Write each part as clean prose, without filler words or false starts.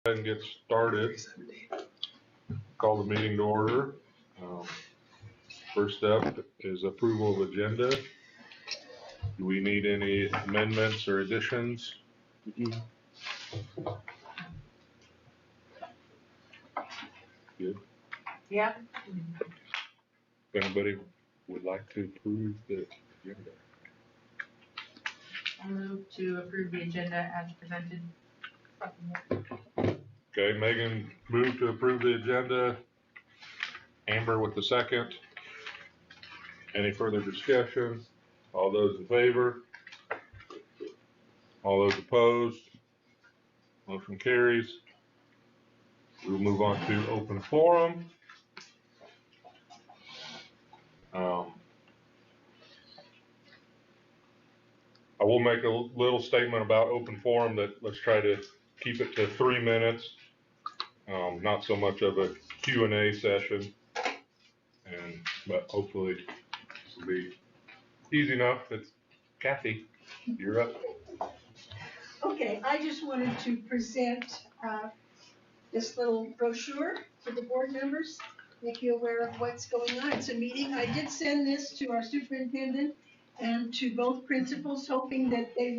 And get started. Call the meeting to order. First up is approval of agenda. Do we need any amendments or additions? Good. Yeah. If anybody would like to approve the agenda. I'll move to approve the agenda as presented. Okay, Megan moved to approve the agenda. Amber with the second. Any further discussion? All those in favor? All those opposed? Motion carries. We'll move on to open forum. I will make a little statement about open forum that let's try to keep it to 3 minutes. Not so much of a Q&A session, but hopefully this will be easy enough. It's Kathy, you're up. Okay, I just wanted to present this little brochure to the board members, make you aware of what's going on. It's a meeting. I did send this to our superintendent and to both principals, hoping that it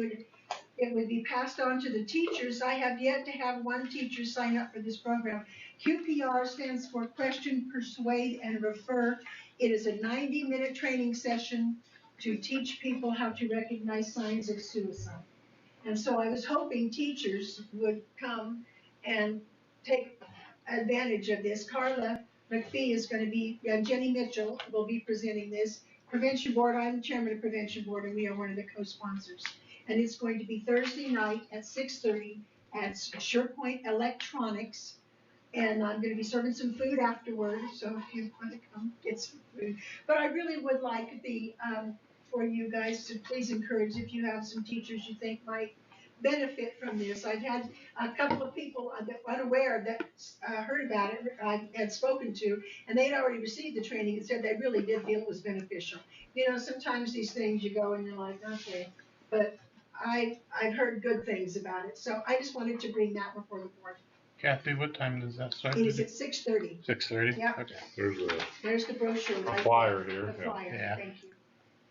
would be passed on to the teachers. I have yet to have one teacher sign up for this program. QPR stands for Question, Persuade, and Refer. It is a 90-minute training session to teach people how to recognize signs of suicide. And so I was hoping teachers would come and take advantage of this. Carla McPhee is going to be, Jenny Mitchell will be presenting this. Prevention Board, I'm the chairman of Prevention Board, and we are one of the co-sponsors. And it's going to be Thursday night at 6:30 at SurePoint Electronics. And I'm going to be serving some food afterwards, so if you want to come get some food. But I really would like for you guys to please encourage, if you have some teachers you think might benefit from this. I've had a couple of people that were unaware that heard about it, I had spoken to, and they had already received the training and said they really did feel it was beneficial. You know, sometimes these things you go and you're like, okay, but I've heard good things about it. So I just wanted to bring that before the board. Kathy, what time does that start? It is at 6:30. 6:30? Yeah. Okay. There's the brochure. a Right flyer there. here. The flyer, Yeah. thank you.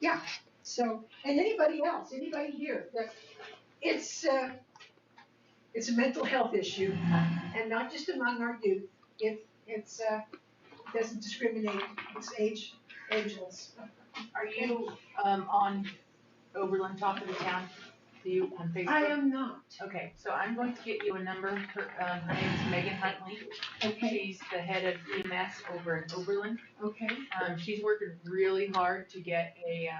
Yeah, so, and anybody else, anybody here, that it's a mental health issue, and not just among our youth. It doesn't discriminate, it's ageless. Are you on Oberlin Talk of the Town? Do you on Facebook? I am not. Okay, so I'm going to get you a number. Her name is Megan Huntley. Okay. She's the head of EMS over in Oberlin. Okay. She's working really hard to get a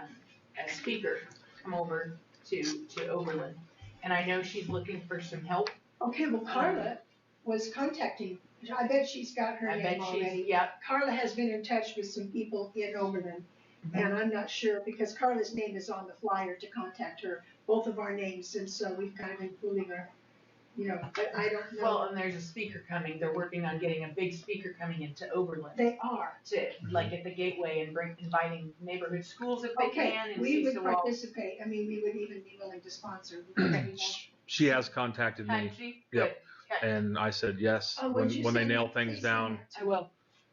speaker come over to Oberlin. And I know she's looking for some help. Okay, well, Carla was contacting, I bet she's got her name already. Yeah. Carla has been in touch with some people in Oberlin, and I'm not sure, because Carla's name is on the flyer to contact her, both of our names, and so we've kind of been fooling her, you know, but I don't know. Well, and there's a speaker coming. They're working on getting a big speaker coming into Oberlin. They are. To, like, at the gateway and inviting neighborhood schools if they can. And we would participate. I mean, we would even be willing to sponsor. She has contacted me. Has she? Yep. Good. And I said yes. When they nail things down, I will.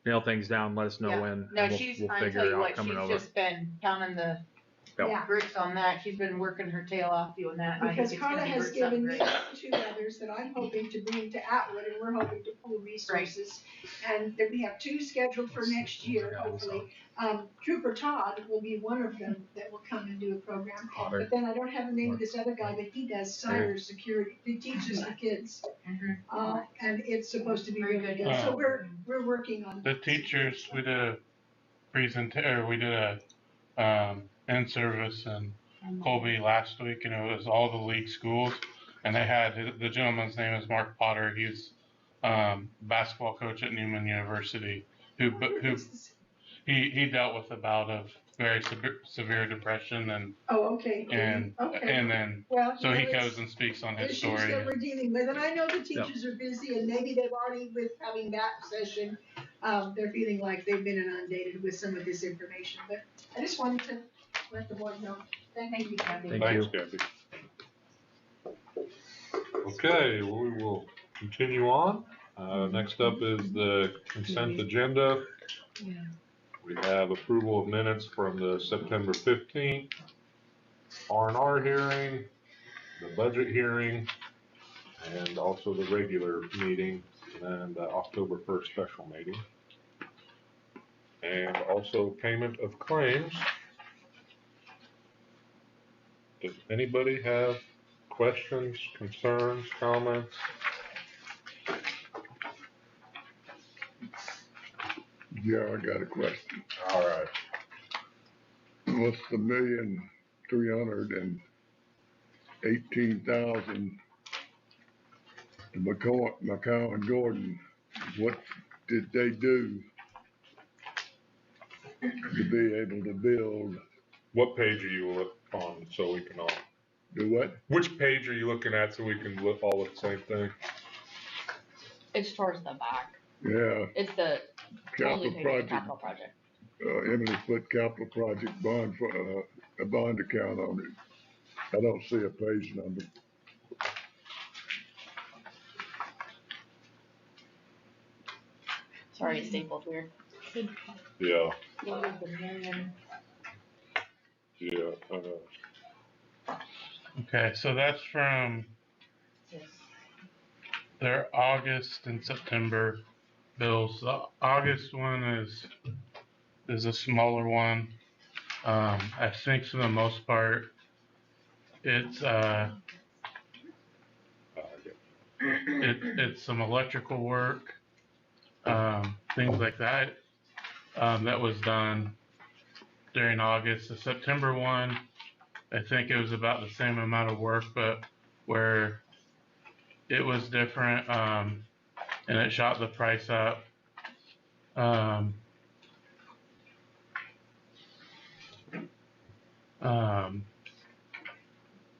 nail things down, let us know Yeah. when. No, and we'll she's, we'll I figure tell it you out what, coming she's over. just been counting the Yeah. bricks on that. She's been working her tail off doing that. I Because think it's Carla gonna has be something given me great. 2 others that I'm hoping to bring to Atwood, and we're hoping to pool resources. And then we have 2 scheduled for next year, hopefully. Trooper Todd will be one of them that will come and do a program. But then I don't have the name of this other guy, but he does cyber security. He teaches the kids. Mhm. And it's supposed to be Very really good. good. So we're working on The teachers, we did a in-service in Colby last week, and it was all the league schools. And they had, the gentleman's name is Mark Potter. He's basketball coach at Newman University, who he dealt with a bout of very severe depression, and okay. and then Well, so you know, he it's goes and speaks on his issues story. that we're dealing with, and I know the teachers are busy, and maybe they've already, with having that session, they're feeling like they've been inundated with some of this information, but I just wanted to let the board know. Thank you, Kathy. Thank Thanks, you. Kathy. Okay, we will continue on. Next up is the consent agenda. We have approval of minutes from the September 15th R&R hearing, the budget hearing, and also the regular meeting, and the October 1st special meeting. And also payment of claims. Does anybody have questions, concerns, comments? Yeah, I got a question. All right. What's the 1,318,000 to Macau and Gordon? What did they do to be able to build? What page are you on so we can all, Do what? which page are you looking at so we can look all at the same thing? It's towards the back. Yeah, It's the only capital page of the project, capital project. Emily put capital project bond for, a bond account on it. I don't see a page number. Sorry, it's stapled weird. Yeah, What was the million? yeah, Okay, so that's from their August and September bills. The August one is a smaller one. I think for the most part, it's it's some electrical work, things like that, that was done during August. The September one, I think it was about the same amount of work, but where it was different, and it shot the price up.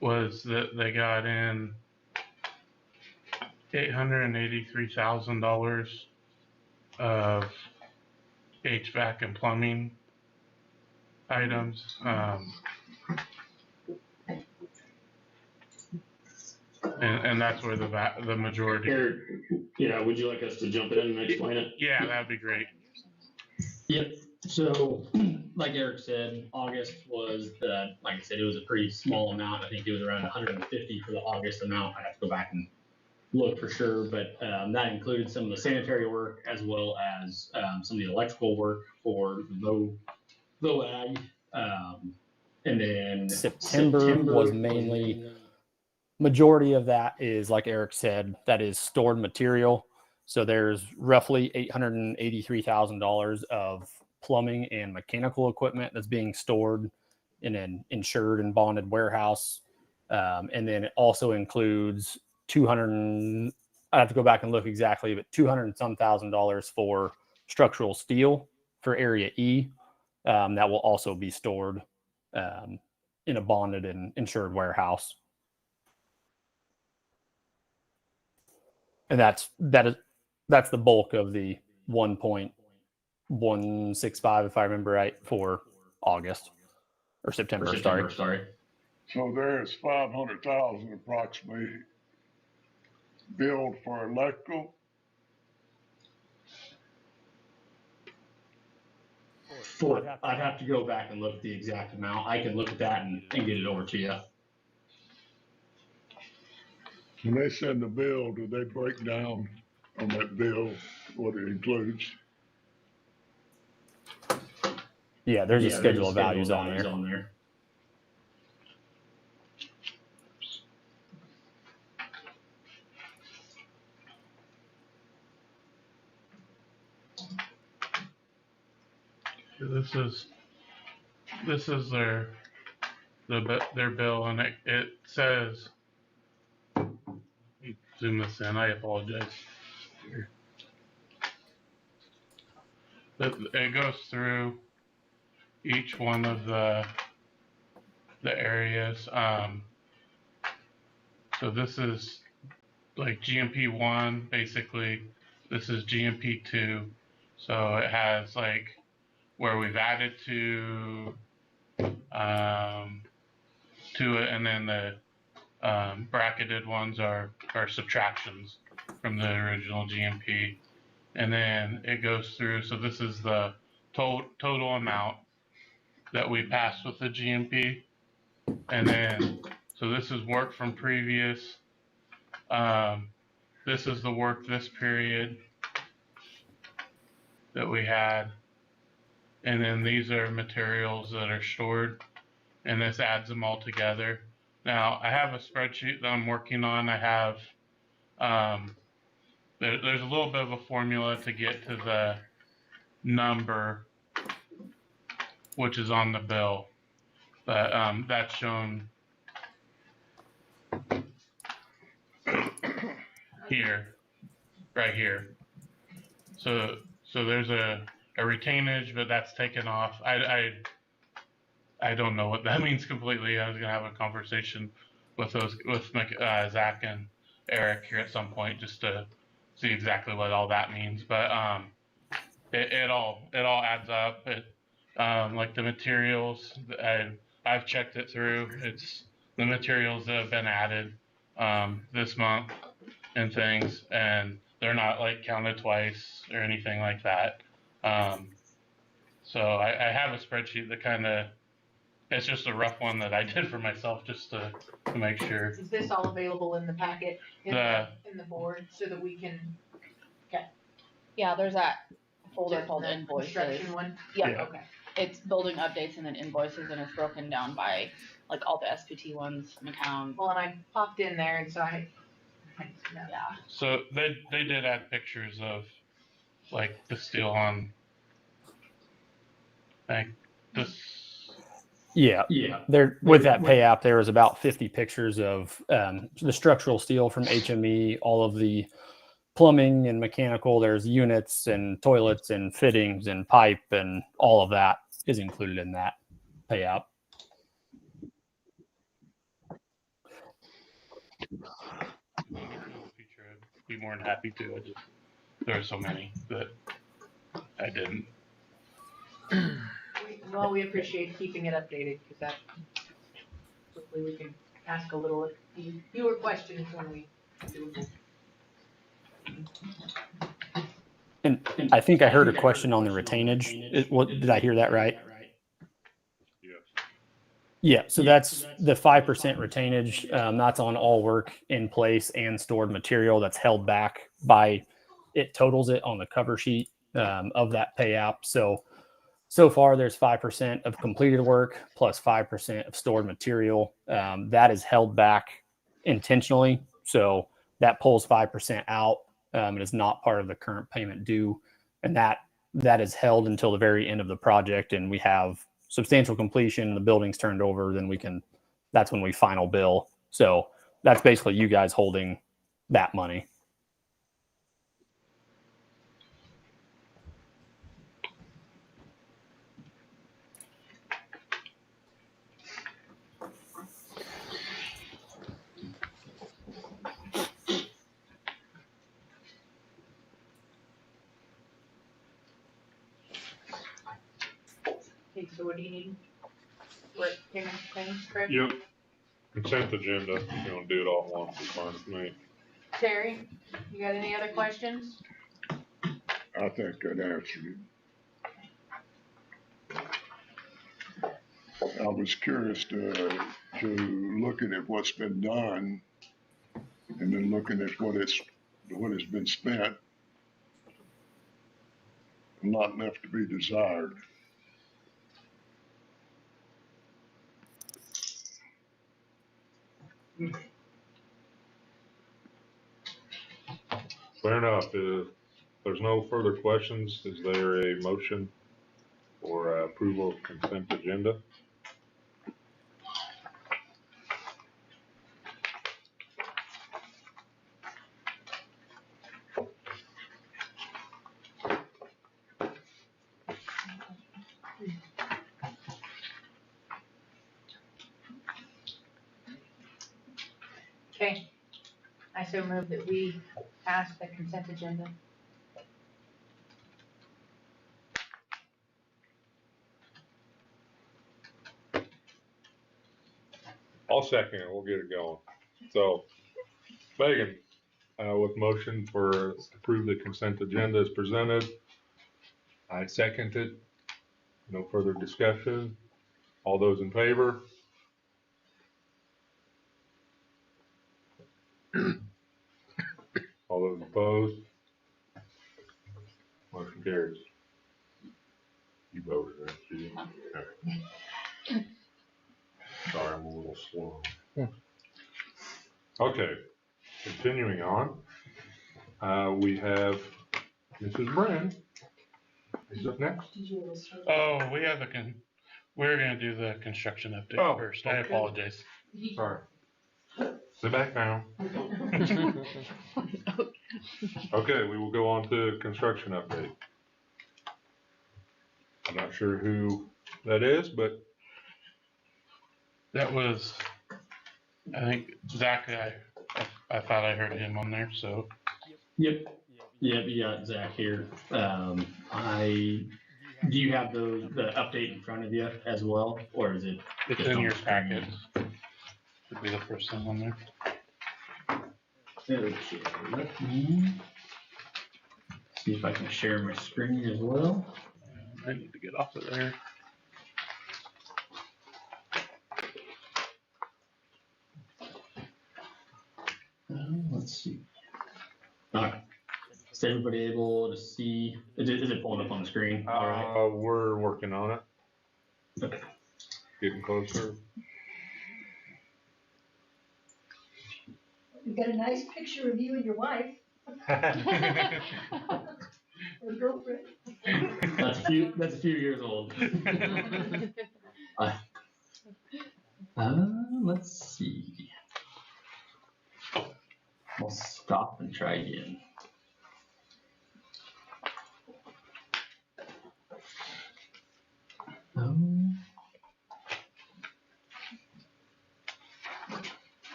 Was that they got in $883,000 of HVAC and plumbing items, and that's where the majority. Eric, yeah, would you like us to jump in and explain it? Yeah, that'd be great. Yep. So, like Eric said, August was like I said, it was a pretty small amount. I think it was around 150 for the August amount. I have to go back and look for sure, but that included some of the sanitary work as well as some of the electrical work for VOAG. And then September was mainly, majority of that is, like Eric said, that is stored material. So there's roughly $883,000 of plumbing and mechanical equipment that's being stored in an insured and bonded warehouse. And then it also includes I have to go back and look exactly, but $200 and some thousand for structural steel for Area E. That will also be stored in a bonded and insured warehouse. And that's the bulk of the 1.165, if I remember right, for August or September. Sorry. So there's 500,000 approximately billed for electrical. I'd have to go back and look at the exact amount. I can look at that and get it over to you. When they send the bill, do they break down on that bill what it includes? Yeah, there's a schedule of values on there. This is their bill, and it says, zoom this in, I apologize. It goes through each one of the areas. So this is like GMP 1, basically. This is GMP 2. So it has like where we've added to it, and then the bracketed ones are subtractions from the original GMP. And then it goes through, so this is the total amount that we passed with the GMP. And then, so this is work from previous. This is the work this period that we had. And then these are materials that are stored, and this adds them all together. Now, I have a spreadsheet that I'm working on. I have, there's a little bit of a formula to get to the number, which is on the bill, but that's shown here, right here. So there's a retainage, but that's taken off. I don't know what that means completely. I was gonna have a conversation with Zach and Eric here at some point just to see exactly what all that means. But it all adds up. Like the materials, I've checked it through. It's the materials that have been added this month and things, and they're not like counted twice or anything like that. So I have a spreadsheet that kind of, it's just a rough one that I did for myself just to make sure. Is this all available in the packet, in the board, so that we can, Yeah, there's that folder just called the invoices. construction one? Yeah, Okay. it's building updates and then invoices, and it's broken down by like all the SPT ones, McCown. Well, and I popped in there, and so I Yeah. So they did add pictures of like the steel on like this. Yeah. Yeah. There, with that pay app, there was about 50 pictures of the structural steel from HME, all of the plumbing and mechanical. There's units and toilets and fittings and pipe, and all of that is included in that pay app. Feature, I'd be more than happy to. There are so many that I didn't. Well, we appreciate keeping it updated, because that, hopefully we can ask a little fewer questions when we do it. And I think I heard a question on the retainage. What, did I hear that right? Yes. Yeah, so that's the 5% retainage. That's on all work in place and stored material that's held back by, it totals it on the cover sheet of that pay app. So far there's 5% of completed work plus 5% of stored material. That is held back intentionally. So that pulls 5% out. It is not part of the current payment due. And that is held until the very end of the project, and we have substantial completion, the building's turned over, then that's when we final bill. So that's basically you guys holding that money. Okay, so what do you need? What payment things, Craig? Yep. Consent agenda, if you want to do it all at once, it's fine with me. Terry, you got any other questions? I think that answered it. I was curious to looking at what's been done and then looking at what has been spent. Not left to be desired. Fair enough. If there's no further questions, is there a motion for approval of consent agenda? Okay, I so move that we pass the consent agenda. I'll second it. We'll get it going. So, Megan, with motion for approve the consent agenda as presented. I second it. No further discussion. All those in favor? All those opposed? Motion carries. You voted, right? Judy? Okay. Sorry, I'm a little slow. Okay, continuing on. We have Mrs. Brand. Is up next? Oh, we're gonna do the construction update Oh, first. I okay. apologize. Sorry. Sit back now. Okay, we will go on to construction update. I'm not sure who that is, but That was, I think, Zach, I thought I heard him on there, so. Yep, you got Zach here. Do you have the update in front of you as well, or is it? It's just in on your the screen? packet. Should be the first thing on there. Okay, let me see if I can share my screen as well. I need to get off of there. Let's see. All right. Is everybody able to see? Is it pulling up on the screen? All right. we're working on it. Okay. Getting closer. We've got a nice picture of you and your wife or girlfriend. That's a few years old. Let's see. We'll stop and try again.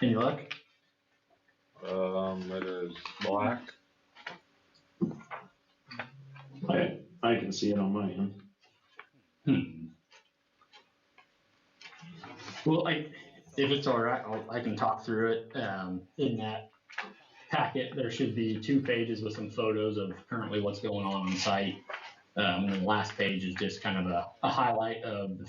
Any luck? It is black. I can see it on my end. Well, if it's all right, I can talk through it. In that packet, there should be 2 pages with some photos of currently what's going on site. And the last page is just kind of a highlight of the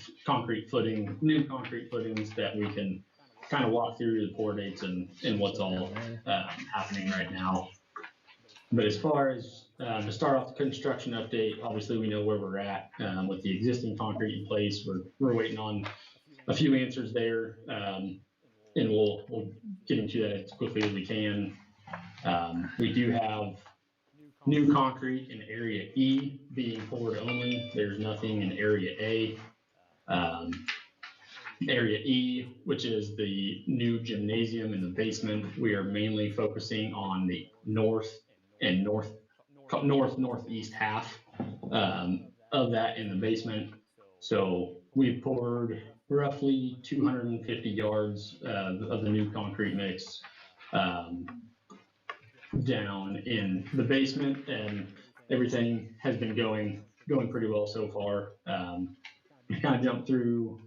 new concrete footings that we can kind of walk through the pour dates and what's all happening right now. But as far as to start off the construction update, obviously we know where we're at with the existing concrete in place. We're waiting on a few answers there, and we'll get into that as quickly as we can. We do have new concrete in area E being poured only. There's nothing in area A. Area E, which is the new gymnasium in the basement, we are mainly focusing on the north and northeast half of that in the basement. So we poured roughly 250 yards of the new concrete mix down in the basement, and everything has been going pretty well so far. We kind of jumped through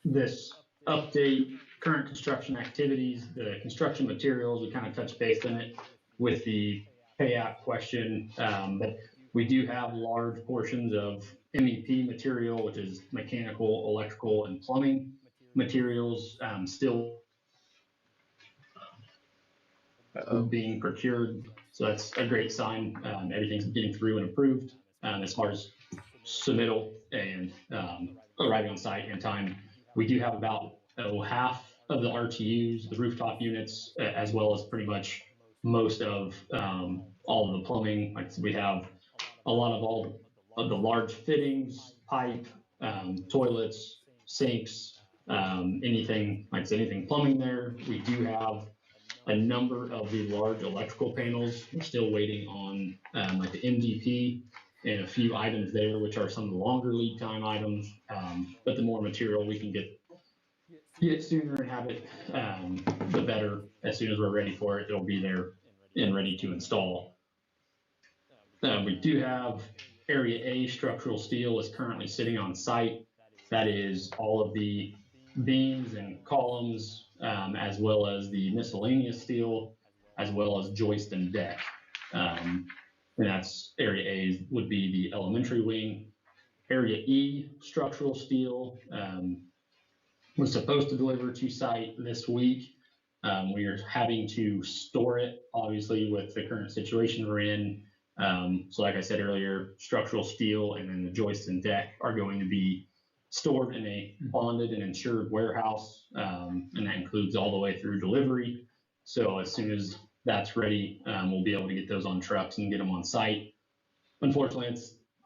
this update, current construction activities, the construction materials. We kind of touched base on it with the payout question, but we do have large portions of MEP material, which is mechanical, electrical, and plumbing materials still being procured. So that's a great sign. Everything's getting through and approved as far as submittal and arriving on site in time. We do have about half of the RTUs, the rooftop units, as well as pretty much most of all of the plumbing. Like we have a lot of all of the large fittings, pipe, toilets, sinks, anything plumbing there. We do have a number of the large electrical panels. We're still waiting on like the MDP and a few items there, which are some of the longer lead time items. But the more material we can get sooner and have it, the better. As soon as we're ready for it, it'll be there and ready to install. We do have Area A structural steel is currently sitting on site. That is all of the beams and columns, as well as the miscellaneous steel, as well as joist and deck. And that's area A would be the elementary wing. Area E, structural steel, was supposed to deliver to site this week. We are having to store it, obviously, with the current situation we're in. So like I said earlier, structural steel and then the joists and deck are going to be stored in a bonded and insured warehouse, and that includes all the way through delivery. So as soon as that's ready, we'll be able to get those on trucks and get them on site. Unfortunately,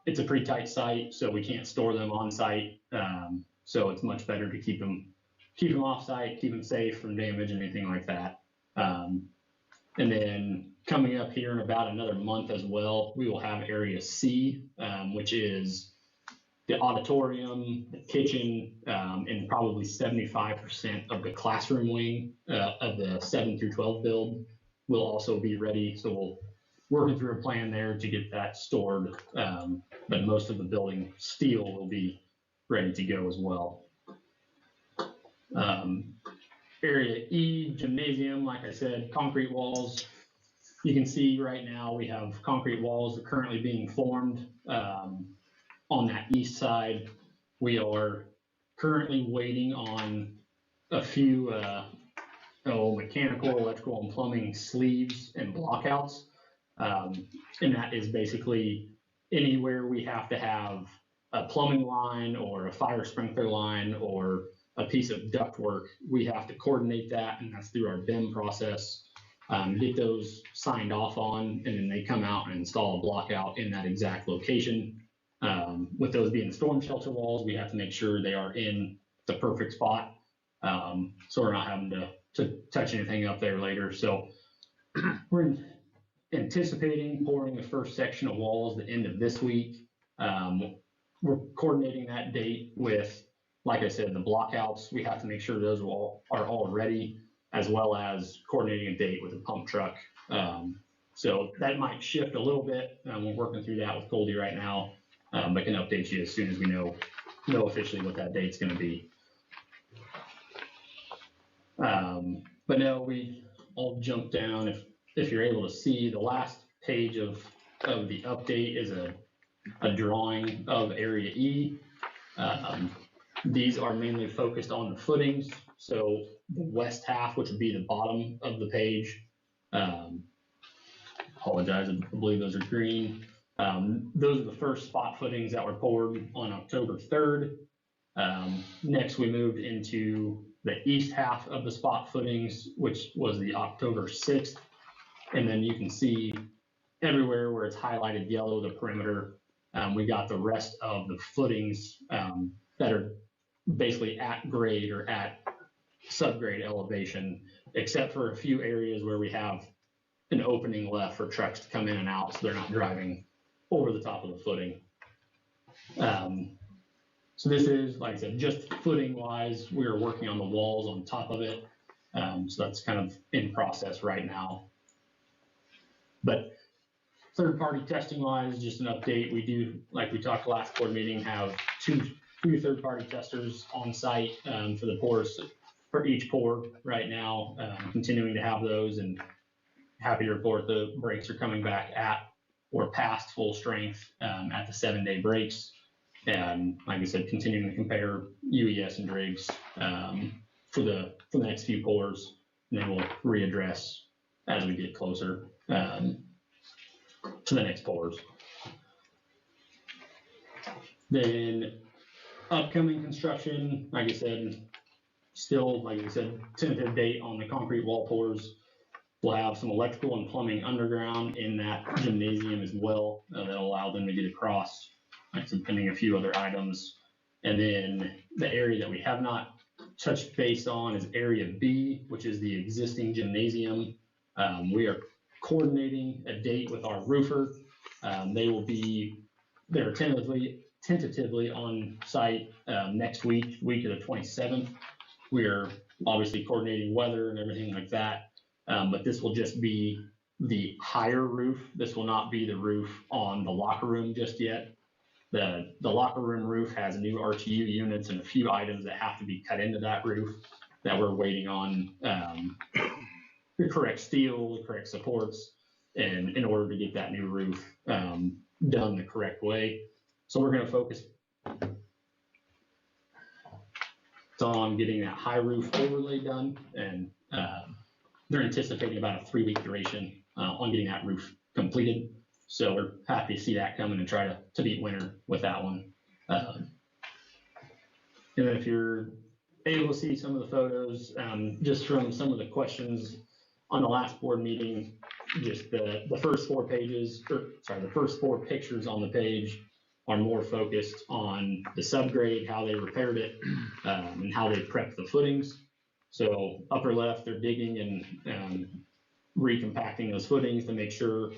it's a pretty tight site, so we can't store them on site. So it's much better to keep them off site, keep them safe from damage and anything like that. And then coming up here in about another month as well, we will have area C, which is the auditorium, the kitchen, and probably 75% of the classroom wing of the 7 through 12 build will also be ready. So we'll working through a plan there to get that stored, but most of the building steel will be ready to go as well. Area E, gymnasium, like I said, concrete walls. You can see right now we have concrete walls that are currently being formed on that east side. We are currently waiting on a few mechanical, electrical, and plumbing sleeves and blockouts. And that is basically anywhere we have to have a plumbing line or a fire sprinkler line or a piece of ductwork, we have to coordinate that, and that's through our BIM process. Get those signed off on, and then they come out and install a blockout in that exact location. With those being storm shelter walls, we have to make sure they are in the perfect spot, so we're not having to touch anything up there later. So we're anticipating pouring the first section of walls the end of this week. We're coordinating that date with, like I said, the blockouts. We have to make sure those are all ready, as well as coordinating a date with a pump truck. So that might shift a little bit. We're working through that with Goldie right now, but can update you as soon as we know officially what that date's going to be. But no, I'll jump down. If you're able to see, the last page of the update is a drawing of area E. These are mainly focused on the footings. So the west half, which would be the bottom of the page, apologize, I believe those are green. Those are the first spot footings that were poured on October 3rd. Next, we moved into the east half of the spot footings, which was the October 6th. And then you can see everywhere where it's highlighted yellow, the perimeter, we got the rest of the footings that are basically at grade or at subgrade elevation, except for a few areas where we have an opening left for trucks to come in and out, so they're not driving over the top of the footing. So this is, like I said, just footing wise, we are working on the walls on top of it. So that's kind of in process right now. But third-party testing wise, just an update. We do, like we talked last board meeting, have two third-party testers on site for the pours for each pour right now. Continuing to have those, and happy to report the brakes are coming back at or past full strength at the 7-day breaks. And like I said, continuing to compare UES and Driggs for the next few pours, and then we'll readdress as we get closer to the next pours. Then upcoming construction, like I said, still, like I said, tentative date on the concrete wall pours. We'll have some electrical and plumbing underground in that gymnasium as well. That'll allow them to get across, like pending a few other items. And then the area that we have not touched base on is area B, which is the existing gymnasium. We are coordinating a date with our roofer. They're tentatively on site next week, week of the 27th. We're obviously coordinating weather and everything like that, but this will just be the higher roof. This will not be the roof on the locker room just yet. The locker room roof has new RTU units and a few items that have to be cut into that roof that we're waiting on the correct steel, the correct supports, and in order to get that new roof done the correct way. So we're going to focus on getting that high roof overlay done, and they're anticipating about a 3-week duration on getting that roof completed. So we're happy to see that coming and try to beat winter with that one. And then if you're able to see some of the photos, just from some of the questions on the last board meeting, just the first 4 pages, the first 4 pictures on the page are more focused on the subgrade, how they repaired it, and how they prepped the footings. So upper left, they're digging and recompacting those footings to make sure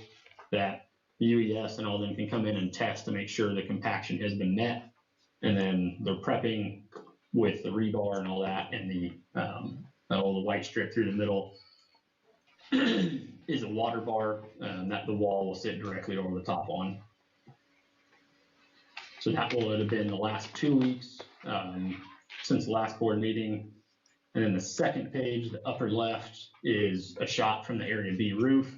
that the UES and all them can come in and test to make sure the compaction has been met. And then they're prepping with the rebar and all that, and the white strip through the middle is a water bar that the wall will sit directly over the top on. So that will have been the last 2 weeks since the last board meeting. And then the second page, the upper left, is a shot from the Area B roof.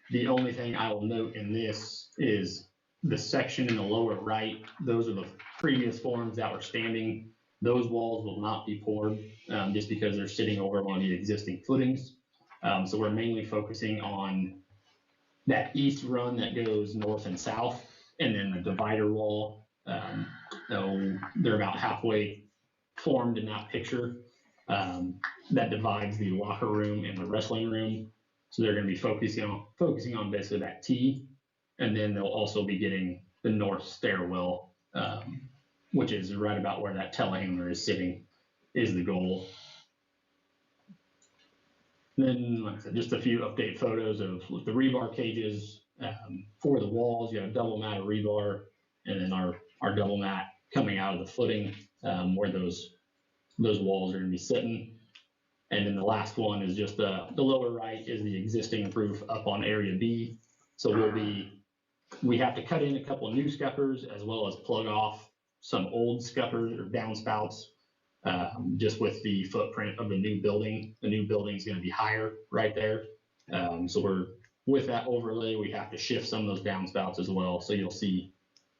The only thing I will note in this is the section in the lower right. Those are the previous forms that were standing. Those walls will not be poured just because they're sitting over one of the existing footings. So we're mainly focusing on that east run that goes north and south, and then the divider wall. They're about halfway formed in that picture that divides the locker room and the wrestling room. So they're going to be focusing on basically that T, and then they'll also be getting the north stairwell, which is right about where that telehandler is sitting, is the goal. Then, like I said, just a few update photos of the rebar cages for the walls. You have double mat of rebar, and then our double mat coming out of the footing where those walls are going to be sitting. And then the last one is just the lower right is the existing roof up on Area B. So we have to cut in a couple of new scuppers as well as plug off some old scuppers or downspouts just with the footprint of the new building. The new building is going to be higher right there. So with that overlay, we have to shift some of those downspouts as well. So you'll see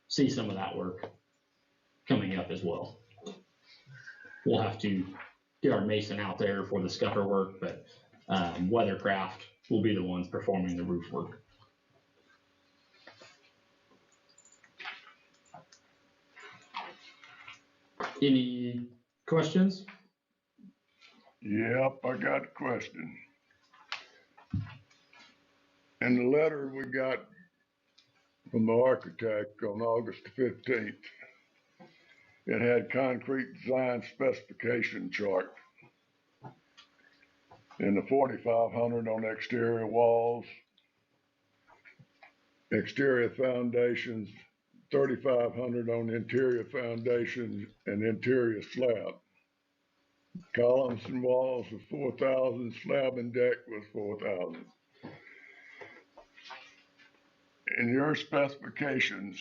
some of that work coming up as well. We'll have to get our mason out there for the scupper work, but Weathercraft will be the ones performing the roof work. Any questions? Yep, I got a question. In the letter we got from the architect on August 15th, it had concrete design specification chart. And the 4,500 on exterior walls, exterior foundations, 3,500 on interior foundations and interior slab. Columns and walls was 4,000, slab and deck was 4,000. In your specifications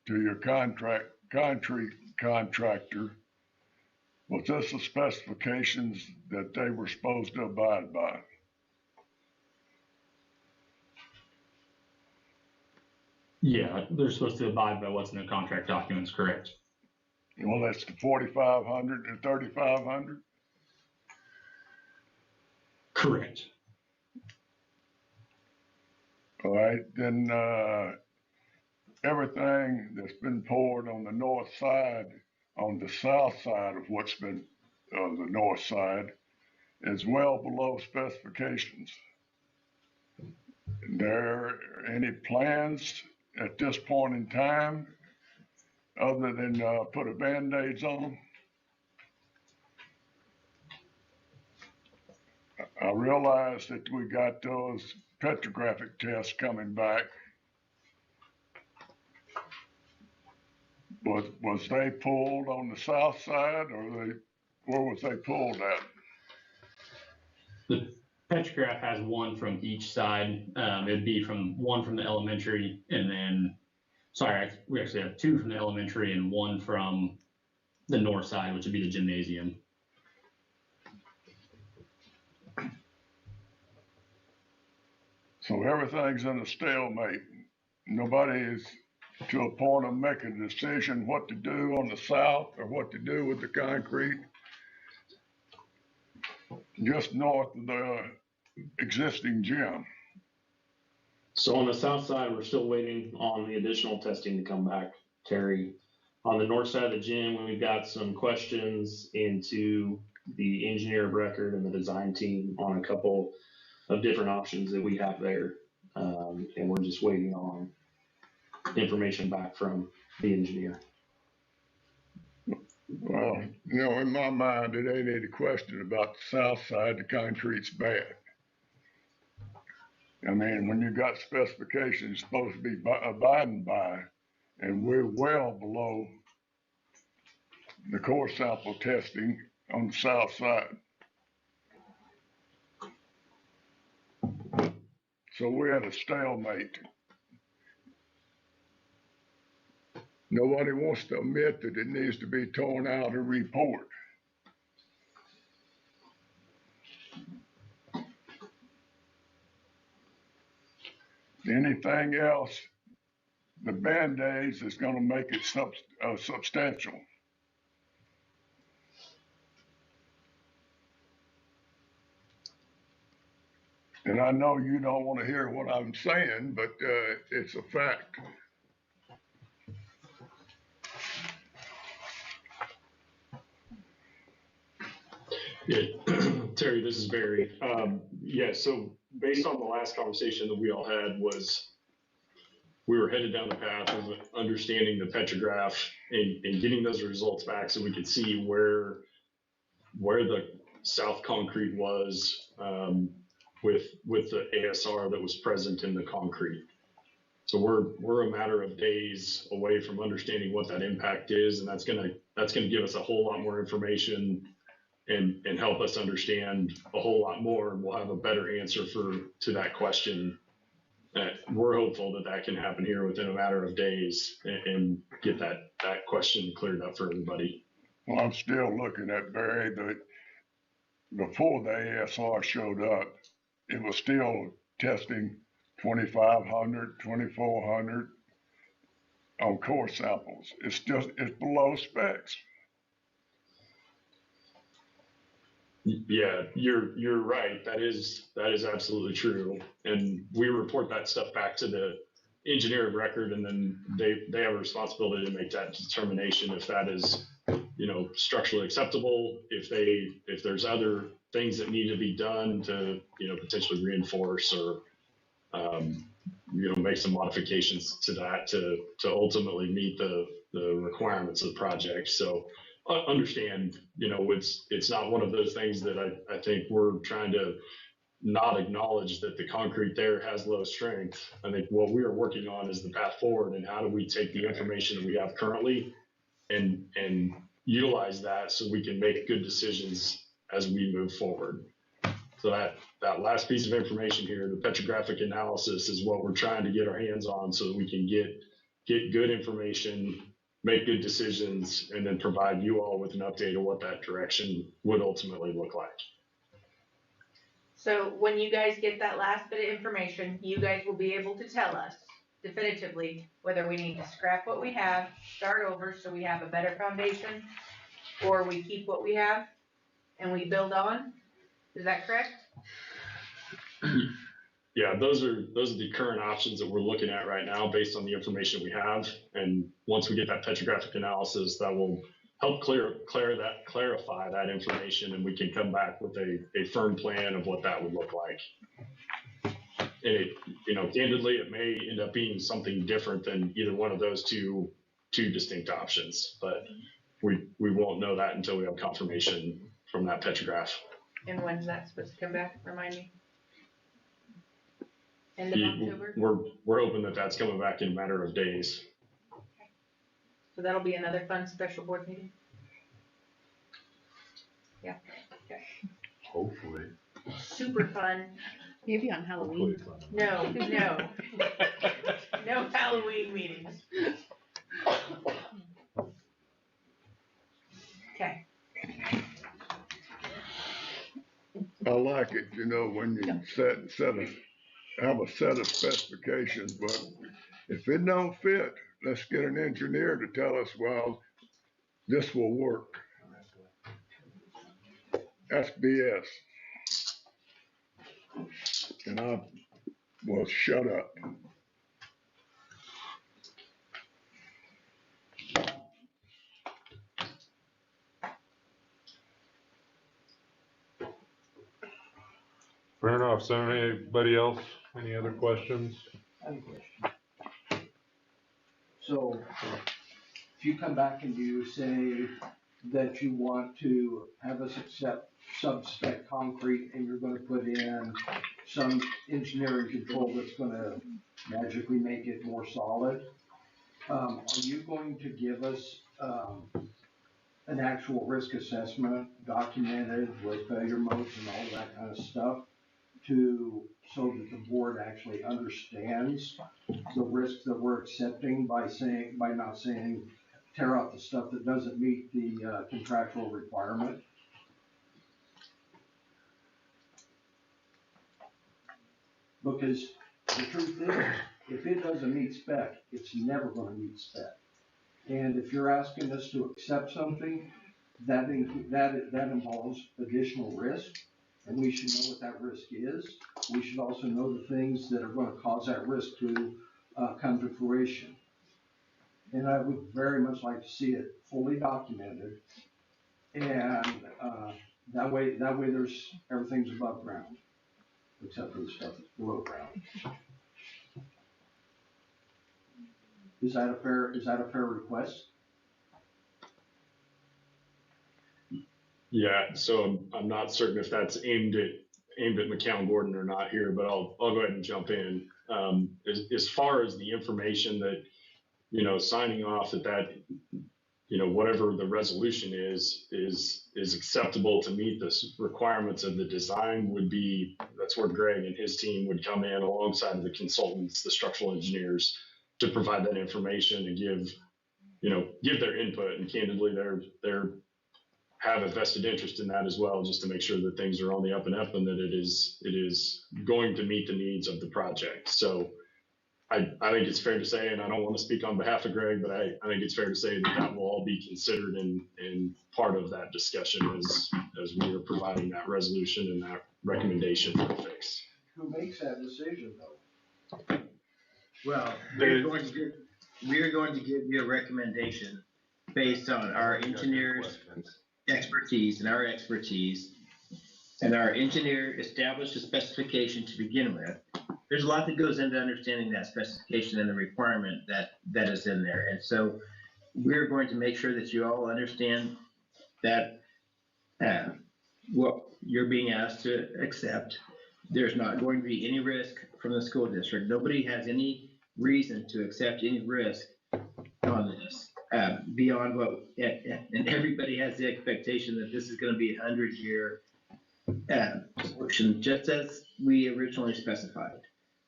to your concrete contractor, was this the specifications that they were supposed to abide by? Yeah, they're supposed to abide by what's in the contract documents, correct? Well, that's the 4,500 to 3,500? Correct. All right, then everything that's been poured on the north side, on the south side of what's been the north side, is well below specifications. There any plans at this point in time other than put a Band-Aids on them? I realize that we got those petrographic tests coming back. Was they pulled on the south side, or where was they pulled at? The petrograph has one from each side. It'd be one from the elementary and then Sorry, we actually have 2 from the elementary and 1 from the north side, which would be the gymnasium. So everything's in a stalemate. Nobody is to a point of making a decision what to do on the south or what to do with the concrete just north of the existing gym. So on the south side, we're still waiting on the additional testing to come back, Terry. On the north side of the gym, we've got some questions into the engineer of record and the design team on a couple of different options that we have there. And we're just waiting on information back from the engineer. Well, in my mind, it ain't any question about the south side, the concrete's bad. I mean, when you got specifications supposed to be abiding by, and we're well below the core sample testing on the south side. So we're at a stalemate. Nobody wants to admit that it needs to be torn out and repoured. Anything else, the Band-Aids is going to make it substantial. And I know you don't want to hear what I'm saying, but it's a fact. Yeah, Terry, this is Barry. Yeah, so based on the last conversation that we all had was we were headed down the path of understanding the petrograph and getting those results back so we could see where the south concrete was with the ASR that was present in the concrete. So we're a matter of days away from understanding what that impact is, and that's gonna give us a whole lot more information and help us understand a whole lot more, and we'll have a better answer to that question. We're hopeful that can happen here within a matter of days and get that question cleared up for everybody. Well, I'm still looking at, Barry, that before the ASR showed up, it was still testing 2,500, 2,400 on core samples. It's below specs. Yeah, you're right. That is absolutely true. And we report that stuff back to the engineer of record, and then they have a responsibility to make that determination if that is, structurally acceptable, if there's other things that need to be done to, potentially reinforce or, make some modifications to that to ultimately meet the requirements of the project. So understand, it's not one of those things that I think we're trying to not acknowledge that the concrete there has low strength. I think what we are working on is the path forward, and how do we take the information that we have currently and utilize that so we can make good decisions as we move forward. So that last piece of information here, the petrographic analysis, is what we're trying to get our hands on so that we can get good information, make good decisions, and then provide you all with an update of what that direction would ultimately look like. So when you guys get that last bit of information, you guys will be able to tell us definitively whether we need to scrap what we have, start over so we have a better foundation, or we keep what we have and we build on. Is that correct? Yeah, those are the current options that we're looking at right now based on the information we have. And once we get that petrographic analysis, that will help clarify that information, and we can come back with a firm plan of what that would look like. And candidly, it may end up being something different than either one of those two distinct options, but we won't know that until we have confirmation from that petrograph. And when's that supposed to come back? Remind me. End of October? We're hoping that that's coming back in a matter of days. Okay. So that'll be another fun special board meeting? Yeah. Okay. Hopefully. Super fun. Maybe on Halloween. No. No Halloween meetings. Okay. I like it, you know, when you have a set of specifications, but if it don't fit, let's get an engineer to tell us, well, this will work. That's BS. And I will shut up. Fair enough. So anybody else, any other questions? I have a question. So, if you come back and you say that you want to have us accept sub-spec concrete and you're gonna put in some engineering control that's gonna magically make it more solid, are you going to give us, an actual risk assessment documented with failure modes and all that kind of stuff so that the board actually understands the risks that we're accepting by not saying, tear out the stuff that doesn't meet the contractual requirement? Because the truth is, if it doesn't meet spec, it's never gonna meet spec. And if you're asking us to accept something, that involves additional risk, and we should know what that risk is. We should also know the things that are gonna cause that risk to come to fruition. And I would very much like to see it fully documented, and that way there's, everything's above ground, except for the stuff that's below ground. Is that a fair request? Yeah, so I'm not certain if that's aimed at McCown Gordon or not here, but I'll go ahead and jump in. As far as the information that, you know, signing off that, you know, whatever the resolution is acceptable to meet the requirements of the design would be, that's where Greg and his team would come in alongside of the consultants, the structural engineers, to provide that information and give their input. And candidly, they're have a vested interest in that as well, just to make sure that things are on the up and up and that it is going to meet the needs of the project. So I think it's fair to say, and I don't want to speak on behalf of Greg, but I think it's fair to say that will all be considered in part of that discussion as we are providing that resolution and that recommendation for the fix. Who makes that decision though? Well, we're going to give you a recommendation based on our engineers' expertise, and our engineer established a specification to begin with. There's a lot that goes into understanding that specification and the requirement that is in there. And so we're going to make sure that you all understand that what you're being asked to accept. There's not going to be any risk from the school district. Nobody has any reason to accept any risk on this. Beyond what, and everybody has the expectation that this is going to be a 100-year solution, just as we originally specified.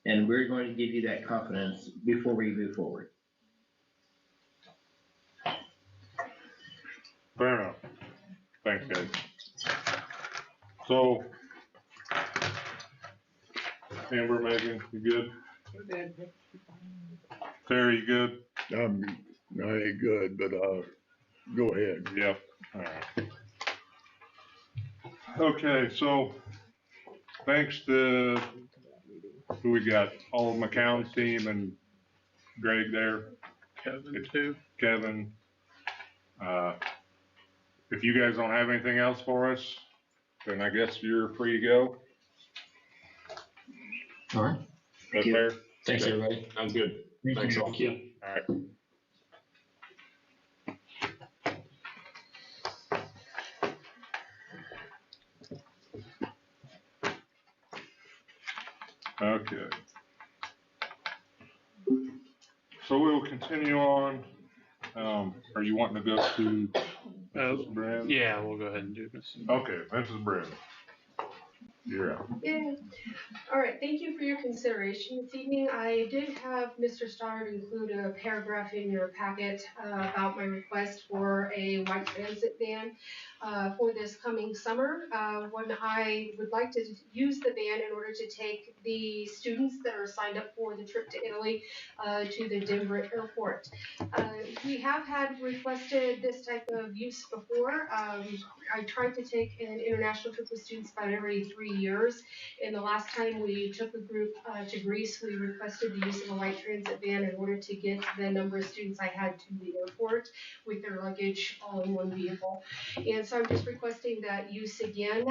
And we're going to give you that confidence before we move forward. Fair enough. Thanks, guys. So, Amber, Megan, you good? We're good. Terry, you good? I ain't good, but go ahead. Yep. All right. Okay, so thanks to who we got, all of McCown's team and Greg there. Kevin too. Kevin. If you guys don't have anything else for us, then I guess you're free to go. All right. That's fair? Thanks, everybody. Sounds good. Thanks all. Thank you. All right. Okay. So we will continue on. Are you wanting to go to Mrs. Brand? Yeah, we'll go ahead and do this. Okay, Mrs. Brand. You're out. Yeah. All right, thank you for your consideration this evening. I did have Mr. Stoddard include a paragraph in your packet about my request for a white transit van for this coming summer. When I would like to use the van in order to take the students that are signed up for the trip to Italy to the Denver airport. We have had requested this type of use before. I tried to take an international trip with students about every 3 years. And the last time we took a group to Greece, we requested the use of a white transit van in order to get the number of students I had to the airport with their luggage all in one vehicle. And so I'm just requesting that use again.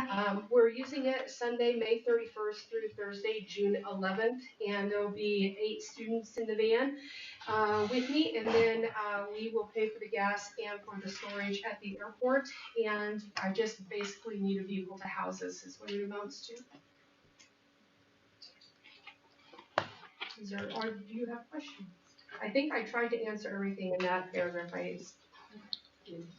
We're using it Sunday, May 31st through Thursday, June 11th. And there'll be 8 students in the van with me. And then we will pay for the gas and for the storage at the airport. And I just basically need a vehicle to house us is what it amounts to. Or do you have questions? I think I tried to answer everything in that paragraph I used.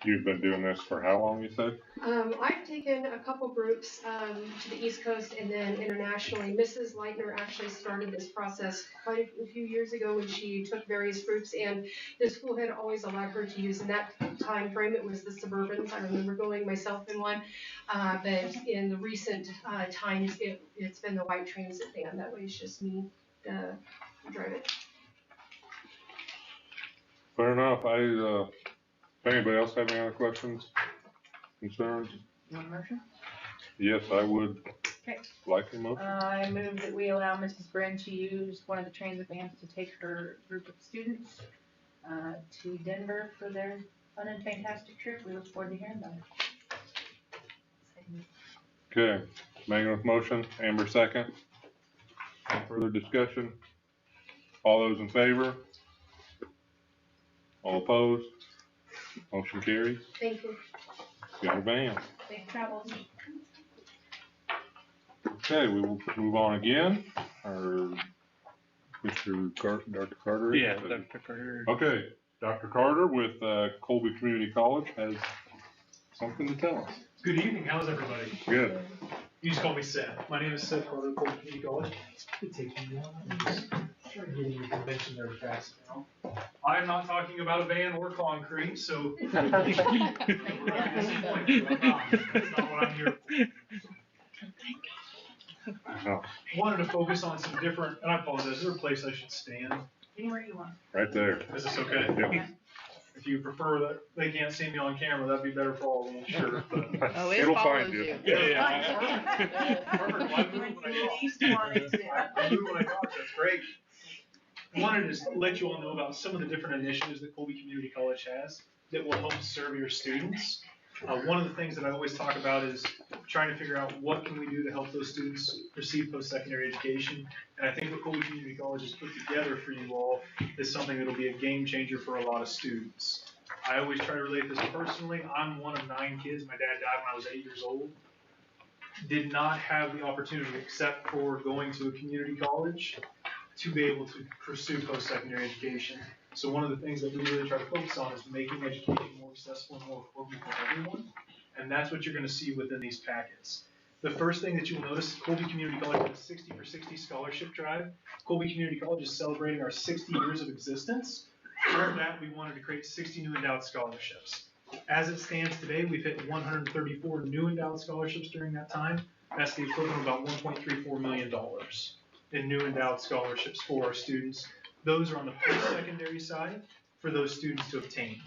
You've been doing this for how long, you said? I've taken a couple groups to the East Coast and then internationally. Mrs. Leitner actually started this process quite a few years ago when she took various groups, and the school had always allowed her to use in that time frame. It was the Suburbans. I remember going myself in one, but in the recent times, it's been the white transit van. That way it's just me drive it. Fair enough. If anybody else have any other questions, concerns? You want a motion? Yes, I would Okay. like a motion. I move that we allow Mrs. Brin to use one of the transit vans to take her group of students to Denver for their fun and fantastic trip. We look forward to hearing about it. Okay, Megan with motion, Amber second. Any further discussion? All those in favor? All opposed? Motion carries. Thank you. Got a van. Safe travels. Okay, we will move on again. Dr. Carter? Yeah, Dr. Carter. Okay, Dr. Carter with Colby Community College has something to tell us. Good evening, how's everybody? Good. You just call me Seth. My name is Seth Carter, Colby Community College. It takes me a while. I'm just trying to get in the convention there fast now. I'm not talking about a van or concrete, so. That's not what I'm here for. Wanted to focus on some different, and I apologize, is there a place I should stand? Anywhere you want. Right there. Is this okay? Yep. If you prefer that they can't see me on camera, that'd be better for all of them, I'm sure. But Oh, it It'll follows find you. Perfect. I knew when I talked, that's great. I wanted to let you all know about some of the different initiatives that Colby Community College has that will help serve your students. One of the things that I always talk about is trying to figure out what can we do to help those students receive post-secondary education. And I think what Colby Community College has put together for you all is something that will be a game changer for a lot of students. I always try to relate this personally. I'm one of 9 kids. My dad died when I was 8 years old. Did not have the opportunity, except for going to a community college, to be able to pursue post-secondary education. So one of the things that we really try to focus on is making education more accessible and more affordable for everyone. And that's what you're going to see within these packets. The first thing that you will notice, Colby Community College has a 60 for 60 scholarship drive. Colby Community College is celebrating our 60 years of existence. For that, we wanted to create 60 new endowed scholarships. As it stands today, we've hit 134 new endowed scholarships during that time. That's the equivalent of about $1.34 million in new endowed scholarships for our students. Those are on the post-secondary side for those students to obtain.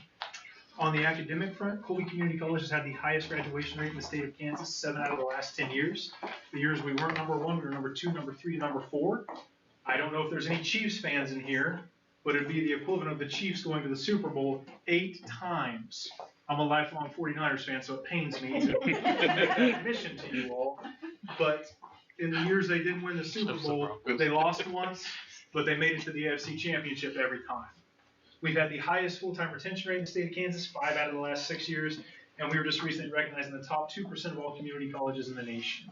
On the academic front, Colby Community College has had the highest graduation rate in the state of Kansas 7 out of the last 10 years. The years we weren't number 1, we were number 2, number 3, number 4. I don't know if there's any Chiefs fans in here, but it'd be the equivalent of the Chiefs going to the Super Bowl 8 times. I'm a lifelong 49ers fan, so it pains me to make that admission to you all. But in the years they didn't win the Super Bowl, they lost once, but they made it to the AFC Championship every time. We've had the highest full-time retention rate in the state of Kansas 5 out of the last 6 years, and we were just recently recognized in the top 2% of all community colleges in the nation.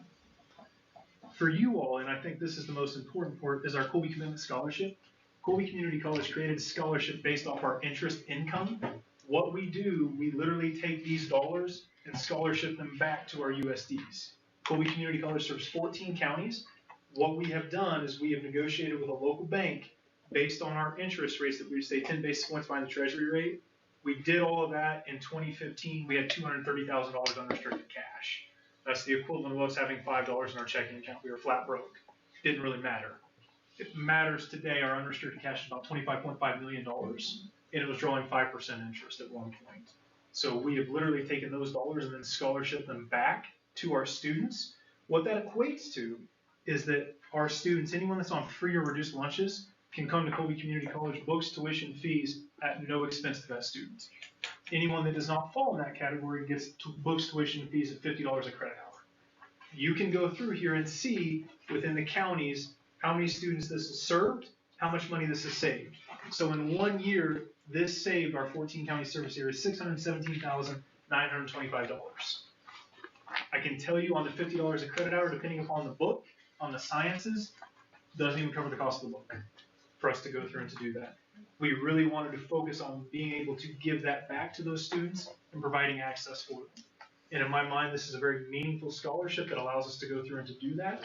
For you all, and I think this is the most important part, is our Colby Commitment Scholarship. Colby Community College created a scholarship based off our interest income. What we do, we literally take these dollars and scholarship them back to our USDs. Colby Community College serves 14 counties. What we have done is we have negotiated with a local bank based on our interest rates that we stay 10 basis points behind the treasury rate. We did all of that in 2015. We had $230,000 unrestricted cash. That's the equivalent of us having $5 in our checking account. We were flat broke. Didn't really matter. It matters today. Our unrestricted cash is about $25.5 million, and it was drawing 5% interest at one point. So we have literally taken those dollars and then scholarship them back to our students. What that equates to is that our students, anyone that's on free or reduced lunches, can come to Colby Community College, books, tuition, fees at no expense to that student. Anyone that does not fall in that category gets books, tuition, and fees at $50 a credit hour. You can go through here and see within the counties how many students this has served, how much money this has saved. So in 1 year, this saved our 14 county service area $617,925. I can tell you on the $50 a credit hour, depending upon the book, on the sciences, doesn't even cover the cost of the book for us to go through and to do that. We really wanted to focus on being able to give that back to those students and providing access for them. And in my mind, this is a very meaningful scholarship that allows us to go through and to do that.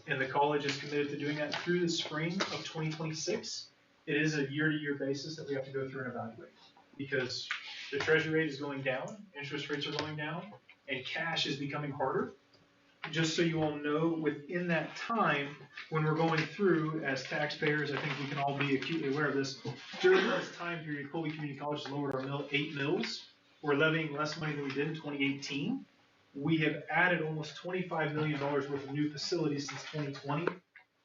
And the college is committed to doing that through the spring of 2026. It is a year-to-year basis that we have to go through and evaluate because the treasury rate is going down, interest rates are going down, and cash is becoming harder. Just so you all know, within that time, when we're going through as taxpayers, I think we can all be acutely aware of this. During this time period, Colby Community College has lowered our 8 mills. We're levying less money than we did in 2018. We have added almost $25 million worth of new facilities since 2020,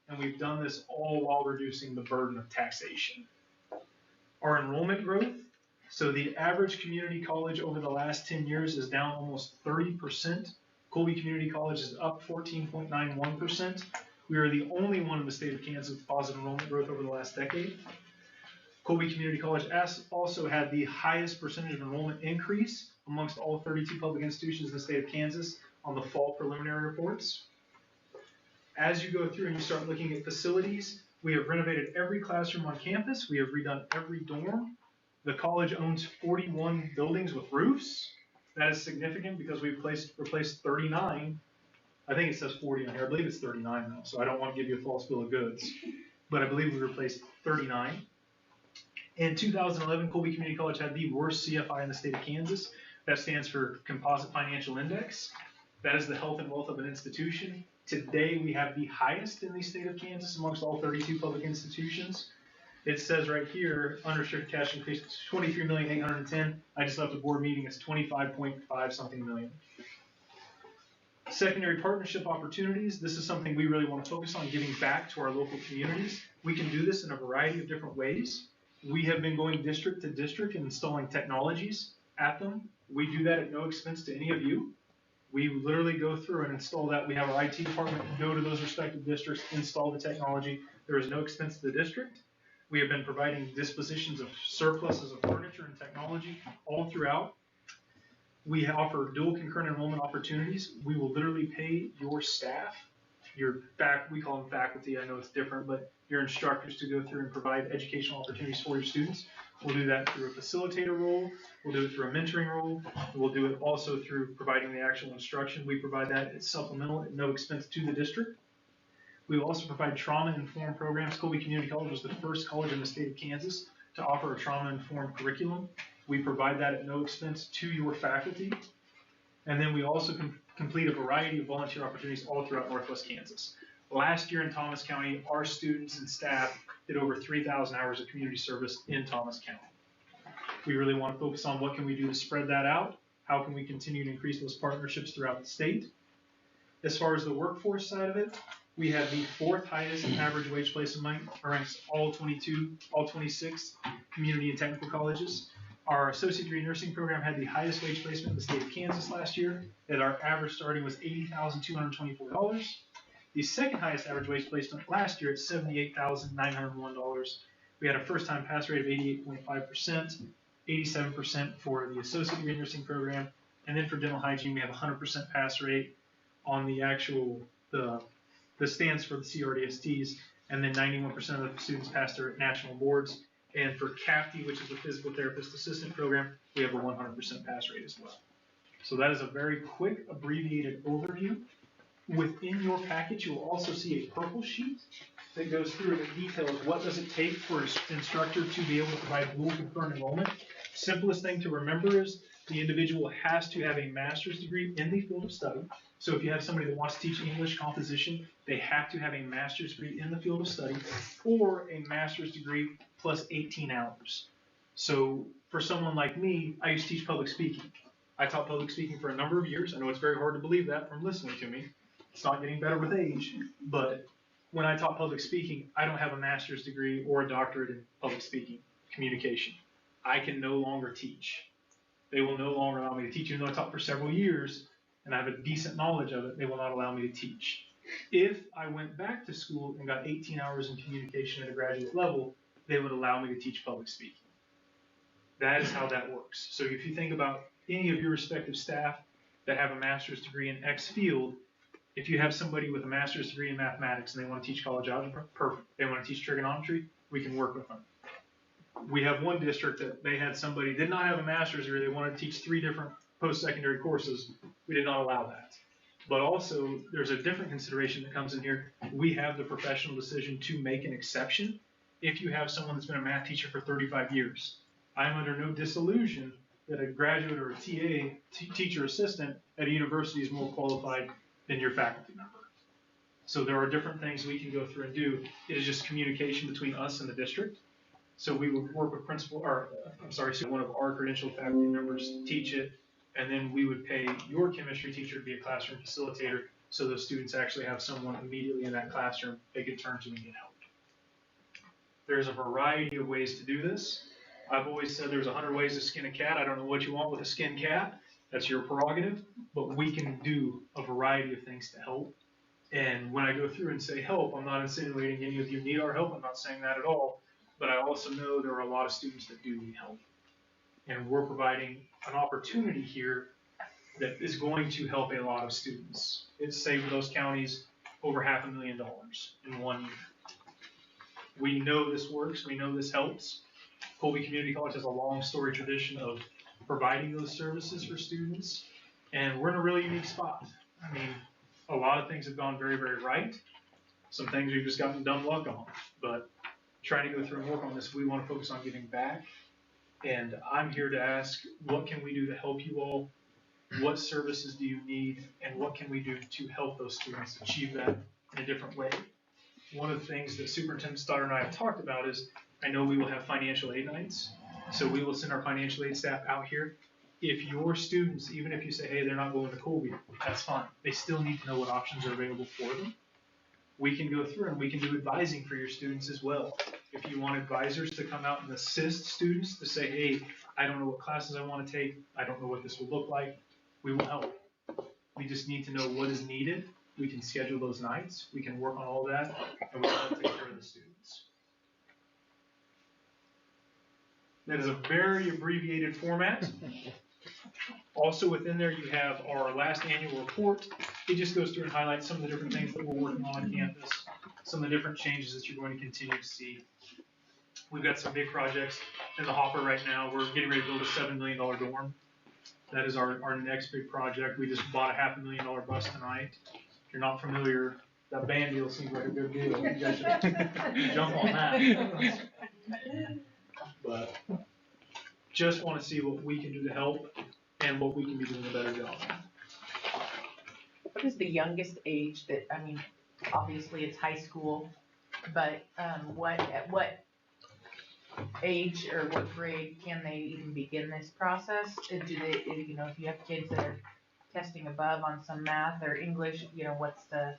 and we've done this all while reducing the burden of taxation. Our enrollment growth, so the average community college over the last 10 years is down almost 30%. Colby Community College is up 14.91%. We are the only one in the state of Kansas with positive enrollment growth over the last decade. Colby Community College also had the highest percentage of enrollment increase amongst all 32 public institutions in the state of Kansas on the fall preliminary reports. As you go through and you start looking at facilities, we have renovated every classroom on campus. We have redone every dorm. The college owns 41 buildings with roofs. That is significant because we've replaced 39. I think it says 40 on here. I believe it's 39 now, so I don't want to give you a false bill of goods. But I believe we replaced 39. In 2011, Colby Community College had the worst CFI in the state of Kansas. That stands for Composite Financial Index. That is the health and wealth of an institution. Today, we have the highest in the state of Kansas amongst all 32 public institutions. It says right here, unrestricted cash increased to $23,810,000. I just left a board meeting, it's 25.5 something million. Secondary partnership opportunities. This is something we really want to focus on, giving back to our local communities. We can do this in a variety of different ways. We have been going district to district and installing technologies at them. We do that at no expense to any of you. We literally go through and install that. We have our IT department go to those respective districts, install the technology. There is no expense to the district. We have been providing dispositions of surpluses of furniture and technology all throughout. We offer dual concurrent enrollment opportunities. We will literally pay your staff, we call them faculty, I know it's different, but your instructors to go through and provide educational opportunities for your students. We'll do that through a facilitator role. We'll do it through a mentoring role. We'll do it also through providing the actual instruction. We provide that as supplemental at no expense to the district. We will also provide trauma-informed programs. Colby Community College was the first college in the state of Kansas to offer a trauma-informed curriculum. We provide that at no expense to your faculty. And then we also complete a variety of volunteer opportunities all throughout Northwest Kansas. Last year in Thomas County, our students and staff did over 3,000 hours of community service in Thomas County. We really want to focus on what can we do to spread that out? How can we continue to increase those partnerships throughout the state? As far as the workforce side of it, we have the 4th highest average wage placement ranks all 26 community and technical colleges. Our associate degree nursing program had the highest wage placement in the state of Kansas last year, and our average starting was $80,224. The second highest average wage placement last year at $78,901. We had a first-time pass rate of 88.5%, 87% for the associate degree nursing program, and then for dental hygiene, we have a 100% pass rate on the actual, the stands for the CRDSTs, and then 91% of the students passed their national boards. And for CAFTE, which is the Physical Therapist Assistant Program, we have a 100% pass rate as well. So that is a very quick abbreviated overview. Within your package, you will also see a purple sheet that goes through and details what does it take for an instructor to be able to provide dual concurrent enrollment. Simplest thing to remember is the individual has to have a master's degree in the field of study. So if you have somebody that wants to teach English composition, they have to have a master's degree in the field of study or a master's degree plus 18 hours. So for someone like me, I used to teach public speaking. I taught public speaking for a number of years. I know it's very hard to believe that from listening to me. It's not getting better with age, but when I taught public speaking, I don't have a master's degree or a doctorate in public speaking communication. I can no longer teach. They will no longer allow me to teach, even though I taught for several years and I have a decent knowledge of it, they will not allow me to teach. If I went back to school and got 18 hours in communication at a graduate level, they would allow me to teach public speaking. That is how that works. So if you think about any of your respective staff that have a master's degree in X field, if you have somebody with a master's degree in mathematics and they want to teach college algebra, perfect. They want to teach trigonometry, we can work with them. We have one district that they had somebody, did not have a master's degree, they wanted to teach 3 different post-secondary courses. We did not allow that. But also, there's a different consideration that comes in here. We have the professional decision to make an exception if you have someone that's been a math teacher for 35 years. I'm under no disillusion that a graduate or a TA, teacher assistant at a university is more qualified than your faculty member. So there are different things we can go through and do. It is just communication between us and the district. So we would work with so one of our credentialed faculty members teach it, and then we would pay your chemistry teacher to be a classroom facilitator so those students actually have someone immediately in that classroom they could turn to and get help. There's a variety of ways to do this. I've always said there's 100 ways to skin a cat. I don't know what you want with a skinned cat. That's your prerogative, but we can do a variety of things to help. And when I go through and say help, I'm not insinuating any of you need our help. I'm not saying that at all. But I also know there are a lot of students that do need help. And we're providing an opportunity here that is going to help a lot of students. It's saved those counties over $500,000 in 1 year. We know this works. We know this helps. Colby Community College has a long story tradition of providing those services for students. And we're in a really unique spot. I mean, a lot of things have gone very, very right. Some things we've just gotten dumb luck on. But trying to go through and work on this, we want to focus on giving back. And I'm here to ask, what can we do to help you all? What services do you need? And what can we do to help those students achieve that in a different way? One of the things that Superintendent Stoddard and I have talked about is, I know we will have financial aid nights. So we will send our financial aid staff out here. If your students, even if you say, hey, they're not going to Colby, that's fine. They still need to know what options are available for them. We can go through and we can do advising for your students as well. If you want advisors to come out and assist students to say, hey, I don't know what classes I want to take. I don't know what this will look like. We will help. We just need to know what is needed. We can schedule those nights. We can work on all that, and we can help take care of the students. That is a very abbreviated format. Also within there, you have our last annual report. It just goes through and highlights some of the different things that we're working on campus, some of the different changes that you're going to continue to see. We've got some big projects in the hopper right now. We're getting ready to build a $7 million dorm. That is our next big project. We just bought a $500,000 bus tonight. If you're not familiar, that band deal seems like a good deal. You guys should jump on that. But just want to see what we can do to help and what we can be doing a better job. What is the youngest age that, I mean, obviously it's high school, but at what age or what grade can they even begin this process? Do they, you know, if you have kids that are testing above on some math or English, you know, what's the...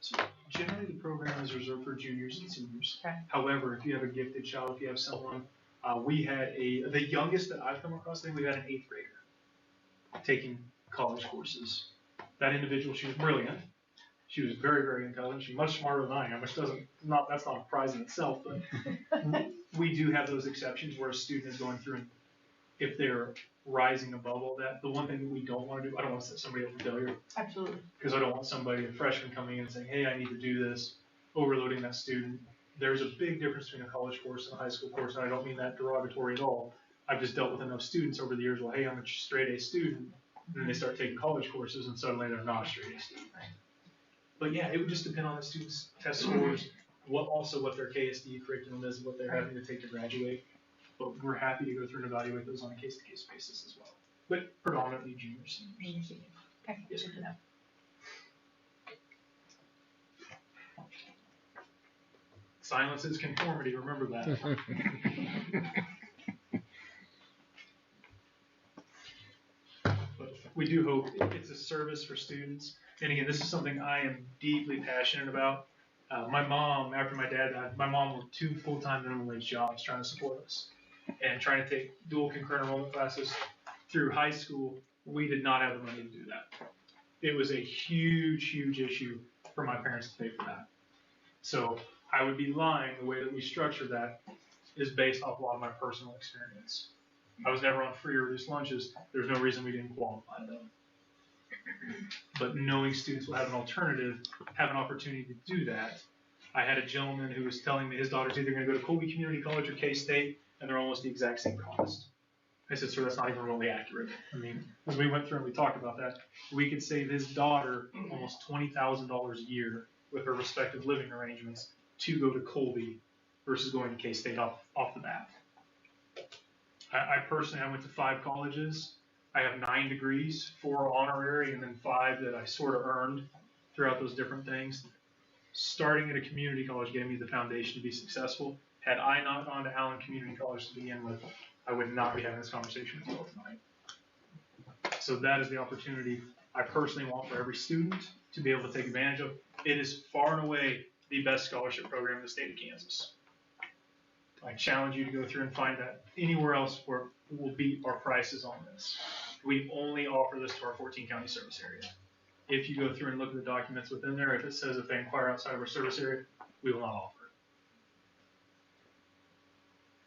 So generally the program is reserved for juniors and seniors. Okay. However, if you have a gifted child, if you have someone, we had the youngest that I've come across, I think we had an 8th grader taking college courses. That individual, she was brilliant. She was very, very intelligent. She's much smarter than I am, which that's not a prize in itself, but we do have those exceptions where a student is going through and if they're rising above all that, the one thing that we don't want to do, I don't want to set somebody up for failure. Absolutely. Because I don't want somebody, a freshman coming in and saying, hey, I need to do this, overloading that student. There's a big difference between a college course and a high school course, and I don't mean that derogatory at all. I've just dealt with enough students over the years, well, hey, I'm a straight A student. then they start taking college courses and suddenly they're not a straight A student. But yeah, it would just depend on the students' test scores, what their KSD curriculum is, what they're having to take to graduate. But we're happy to go through and evaluate those on a case-to-case basis as well. But predominantly juniors. Okay. Yes, sir. Silence is conformity, remember that. But we do hope it's a service for students. And again, this is something I am deeply passionate about. My mom, after my dad died, my mom worked 2 full-time minimum wage jobs trying to support us. And trying to take dual concurrent enrollment classes through high school, we did not have the money to do that. It was a huge, huge issue for my parents to pay for that. So I would be lying. The way that we structured that is based off a lot of my personal experience. I was never on free or reduced lunches. There's no reason we didn't qualify them. But knowing students will have an alternative, have an opportunity to do that. I had a gentleman who was telling me his daughter's either going to go to Colby Community College or K-State, and they're almost the exact same cost. I said, sir, that's not even remotely accurate. I mean, as we went through and we talked about that, we could save his daughter almost $20,000 a year with her respective living arrangements to go to Colby versus going to K-State off the bat. I personally, I went to 5 colleges. I have 9 degrees, 4 honorary, and then 5 that I sort of earned throughout those different things. Starting at a community college gave me the foundation to be successful. Had I not gone to Allen Community College to begin with, I would not be having this conversation with you all tonight. So that is the opportunity I personally want for every student to be able to take advantage of. It is far and away the best scholarship program in the state of Kansas. I challenge you to go through and find that anywhere else where we'll beat our prices on this. We only offer this to our 14 county service area. If you go through and look at the documents within there, if it says if they inquire outside of our service area, we will not offer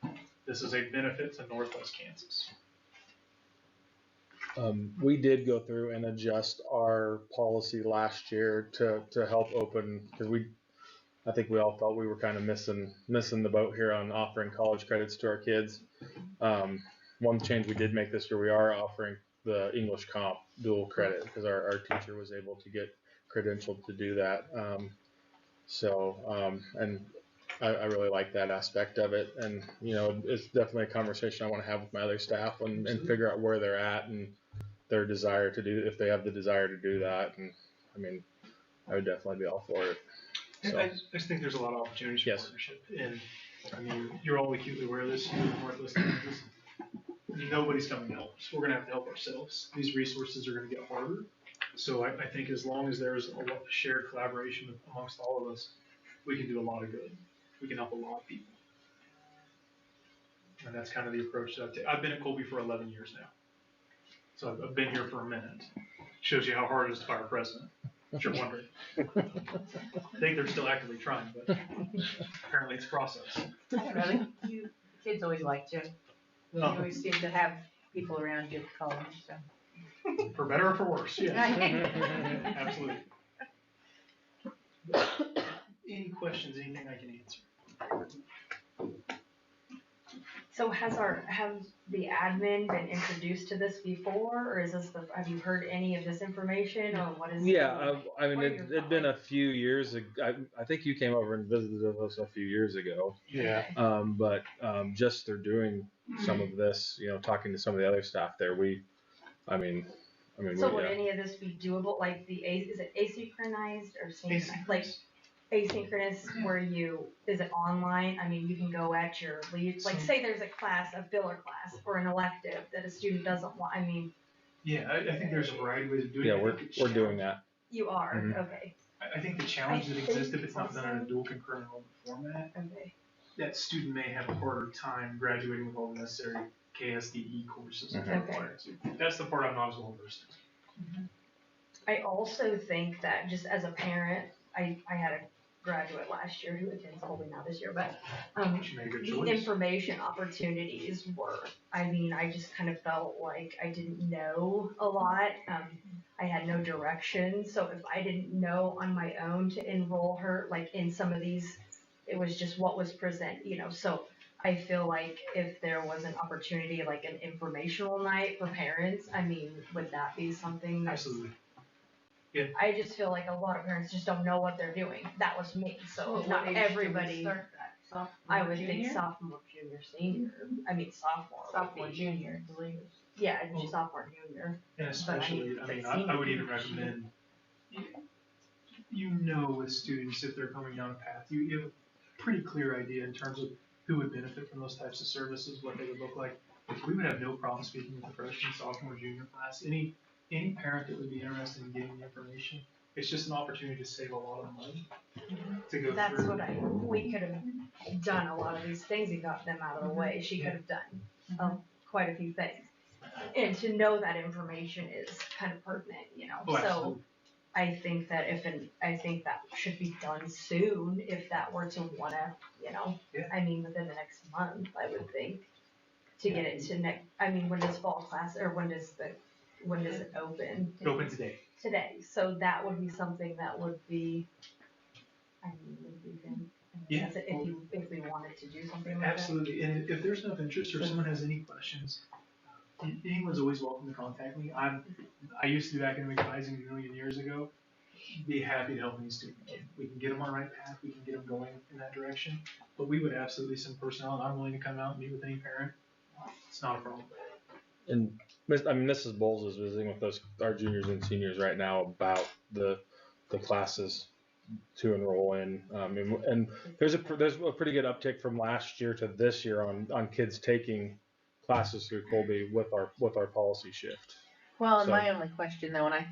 it. This is a benefit to Northwest Kansas. We did go through and adjust our policy last year to help open, because I think we all felt we were kind of missing the boat here on offering college credits to our kids. One change we did make this year, we are offering the English comp dual credit because our teacher was able to get credentialed to do that. And I really like that aspect of it. And, you know, it's definitely a conversation I want to have with my other staff and figure out where they're at and their desire to do, if they have the desire to do that. And I mean, I would definitely be all for it. So. I just think there's a lot of opportunities for partnership. And I mean, you're all acutely aware of this. You're in Northwest Kansas. Nobody's coming to help us. We're going to have to help ourselves. These resources are going to get harder. So I think as long as there's a lot of shared collaboration amongst all of us, we can do a lot of good. We can help a lot of people. And that's kind of the approach that I've been at Colby for 11 years now. So I've been here for a minute. Shows you how hard it is to fire a president. If you're wondering. I think they're still actively trying, but apparently it's a process. Really? You kids always liked you. You always seem to have people around you to call them, so. For better or for worse, yes. Absolutely. Any questions, anything I can answer? So have the admin been introduced to this before, or is this have you heard any of this information, or what is? Yeah, I mean, it'd been a few years ago. I think you came over and visited us a few years ago. Yeah. But just through doing some of this, you know, talking to some of the other staff there, I mean. So would any of this be doable? Like is it asynchronized or synchronized? Like asynchronous, where is it online? I mean, you can go at your leave. Like, say there's a filler class, or an elective that a student doesn't want. I mean. Yeah, I think there's a variety of ways of doing it. Yeah, we're doing that. You are, Mm-hmm. Okay. I think the challenge that exists if it's not done in a dual concurrent enrollment format, that student may have a harder time graduating with all the necessary KSDE courses that they're required to. That's the part I'm not as well versed in. I also think that just as a parent, I had a graduate last year who attends Colby now this year, but the information opportunities were, I just kind of felt like I didn't know a lot. I had no direction, so if I didn't know on my own to enroll her, like in some of these, it was just what was present, so I feel like if there was an opportunity, like an informational night for parents, I mean, would that be something that's? Absolutely. Yeah. I just feel like a lot of parents just don't know what they're doing. That was me, so Well, not what age do we everybody. start that? Sophomore, I would think junior? sophomore, junior, senior. I mean, sophomore. would Sophomore, be- junior, the latest. Yeah, sophomore, junior. And especially, I mean, I would even recommend, you know, with students, if they're coming down a path, you have a pretty clear idea in terms of who would benefit from those types of services, what they would look like. We would have no problem speaking with the freshman, sophomore, junior class, any parent that would be interested in getting the information. It's just an opportunity to save a lot of money to go That's through. what we could have done a lot of these things and got them out of the way. She could have done quite a few things. And to know that information is kind of pertinent, you know, Oh, so absolutely. I think that I think that should be done soon if that were to wanna, you know, Yeah. I mean, within the next month, I would think, to get it to next, I mean, when does fall class, or when does it open? Open today. Today, so that would be something that would be, I mean, would be good. Yeah. If we wanted to do something like that. Absolutely, and if there's enough interest or someone has any questions, anyone's always welcome to contact me. I used to do academic advising a million years ago. Be happy to help any student. We can get them on the right path, we can get them going in that direction, but we would absolutely send personnel, and I'm willing to come out and meet with any parent. It's not a problem. And I mean, Mrs. Bowles is visiting with us, our juniors and seniors right now about the classes to enroll in. And there's a pretty good uptick from last year to this year on kids taking classes through Colby with our policy shift. Well, and So- my only question though, and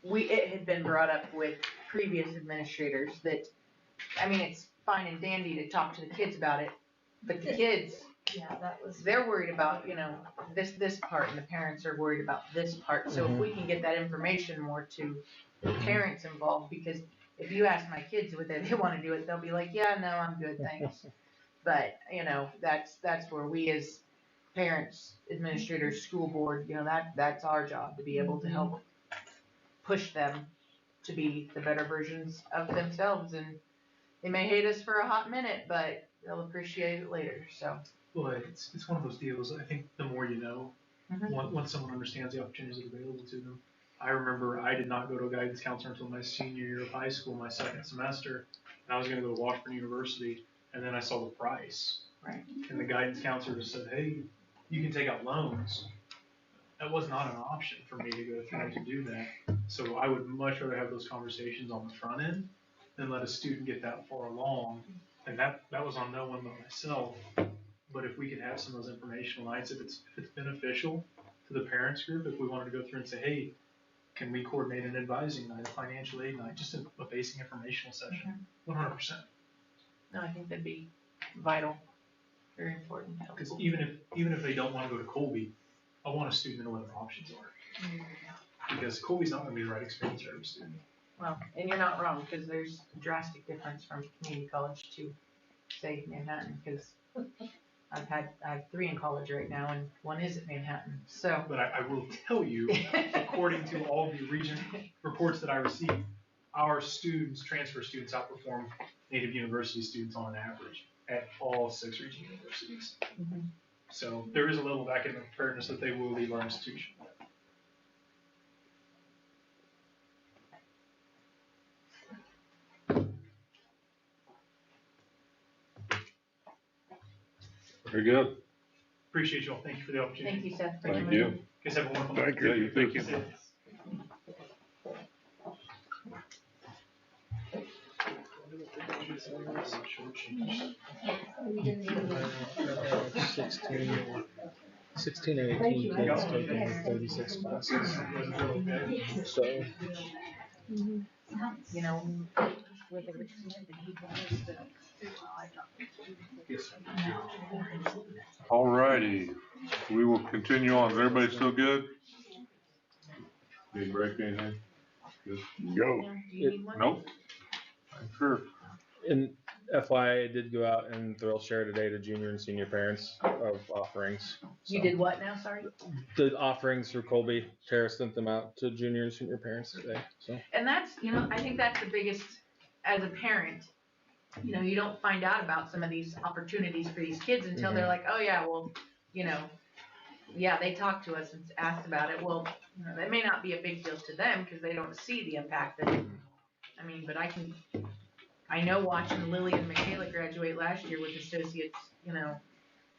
it had been brought up with previous administrators that, I mean, it's fine and dandy to talk to the kids about it, but the kids, Yeah, that was. they're worried about, you know, this part, and the parents are worried about this part. So if we can get that information more to the parents involved, because if you ask my kids whether they wanna do it, they'll be like, yeah, no, I'm good, thanks. But, you know, that's where we as parents, administrators, school board, you know, that's our job, to be able to help push them to be the better versions of themselves. And they may hate us for a hot minute, but they'll appreciate it later, so. Well, it's one of those deals. I think the more you know, once someone understands the opportunities that are available to them. I remember I did not go to a guidance counselor until my senior year of high school, my second semester, and I was going to go to Washburn University, and then I saw the price. Right. And the guidance counselor just said, hey, you can take out loans. That was not an option for me to go through to do that. So I would much rather have those conversations on the front end than let a student get that far along. And that was on no one but myself. But if we could have some of those informational nights, if it's beneficial to the parents group, if we wanted to go through and say, hey, can we coordinate an advising night, a financial aid night, just a basic informational session? 100%. No, I think that'd be vital, very important. Because even if they don't want to go to Colby, I want a student to know what their options are. Because Colby's not going to be the right experience for every student. Well, and you're not wrong, because there's a drastic difference from community college to, say, Manhattan, because I have 3 in college right now, and 1 is at Manhattan, so. But I will tell you, according to all the region reports that I receive, our students, transfer students, outperform Native University students on an average at all 6 region universities. So there is a level of academic preparedness that they will leave our institution. Very good. Appreciate you all. Thank you for the opportunity. Thank you, Seth, for Thank coming you. in. Guys have a wonderful Thank night. you. Thank you. Sixteen or 18 kids taking 36 classes. So, You know, All righty, we will continue on. Is everybody still good? Need a break, anything? Good? Go. do you need one? Nope. Sure. and FYI, I did go out and thrill share today to junior and senior parents of offerings. You So, did what now, sorry? the offerings through Colby. Tara sent them out to junior and senior parents today. So And that's, you know, I think that's the biggest, as a parent, you know, you don't find out about some of these opportunities for these kids until they're like, oh yeah, well, you know, yeah, they talked to us and asked about it. Well, you know, that may not be a big deal to them because they don't see the impact that it, I mean, but I know watching Lily and Michaela graduate last year with associates, you know,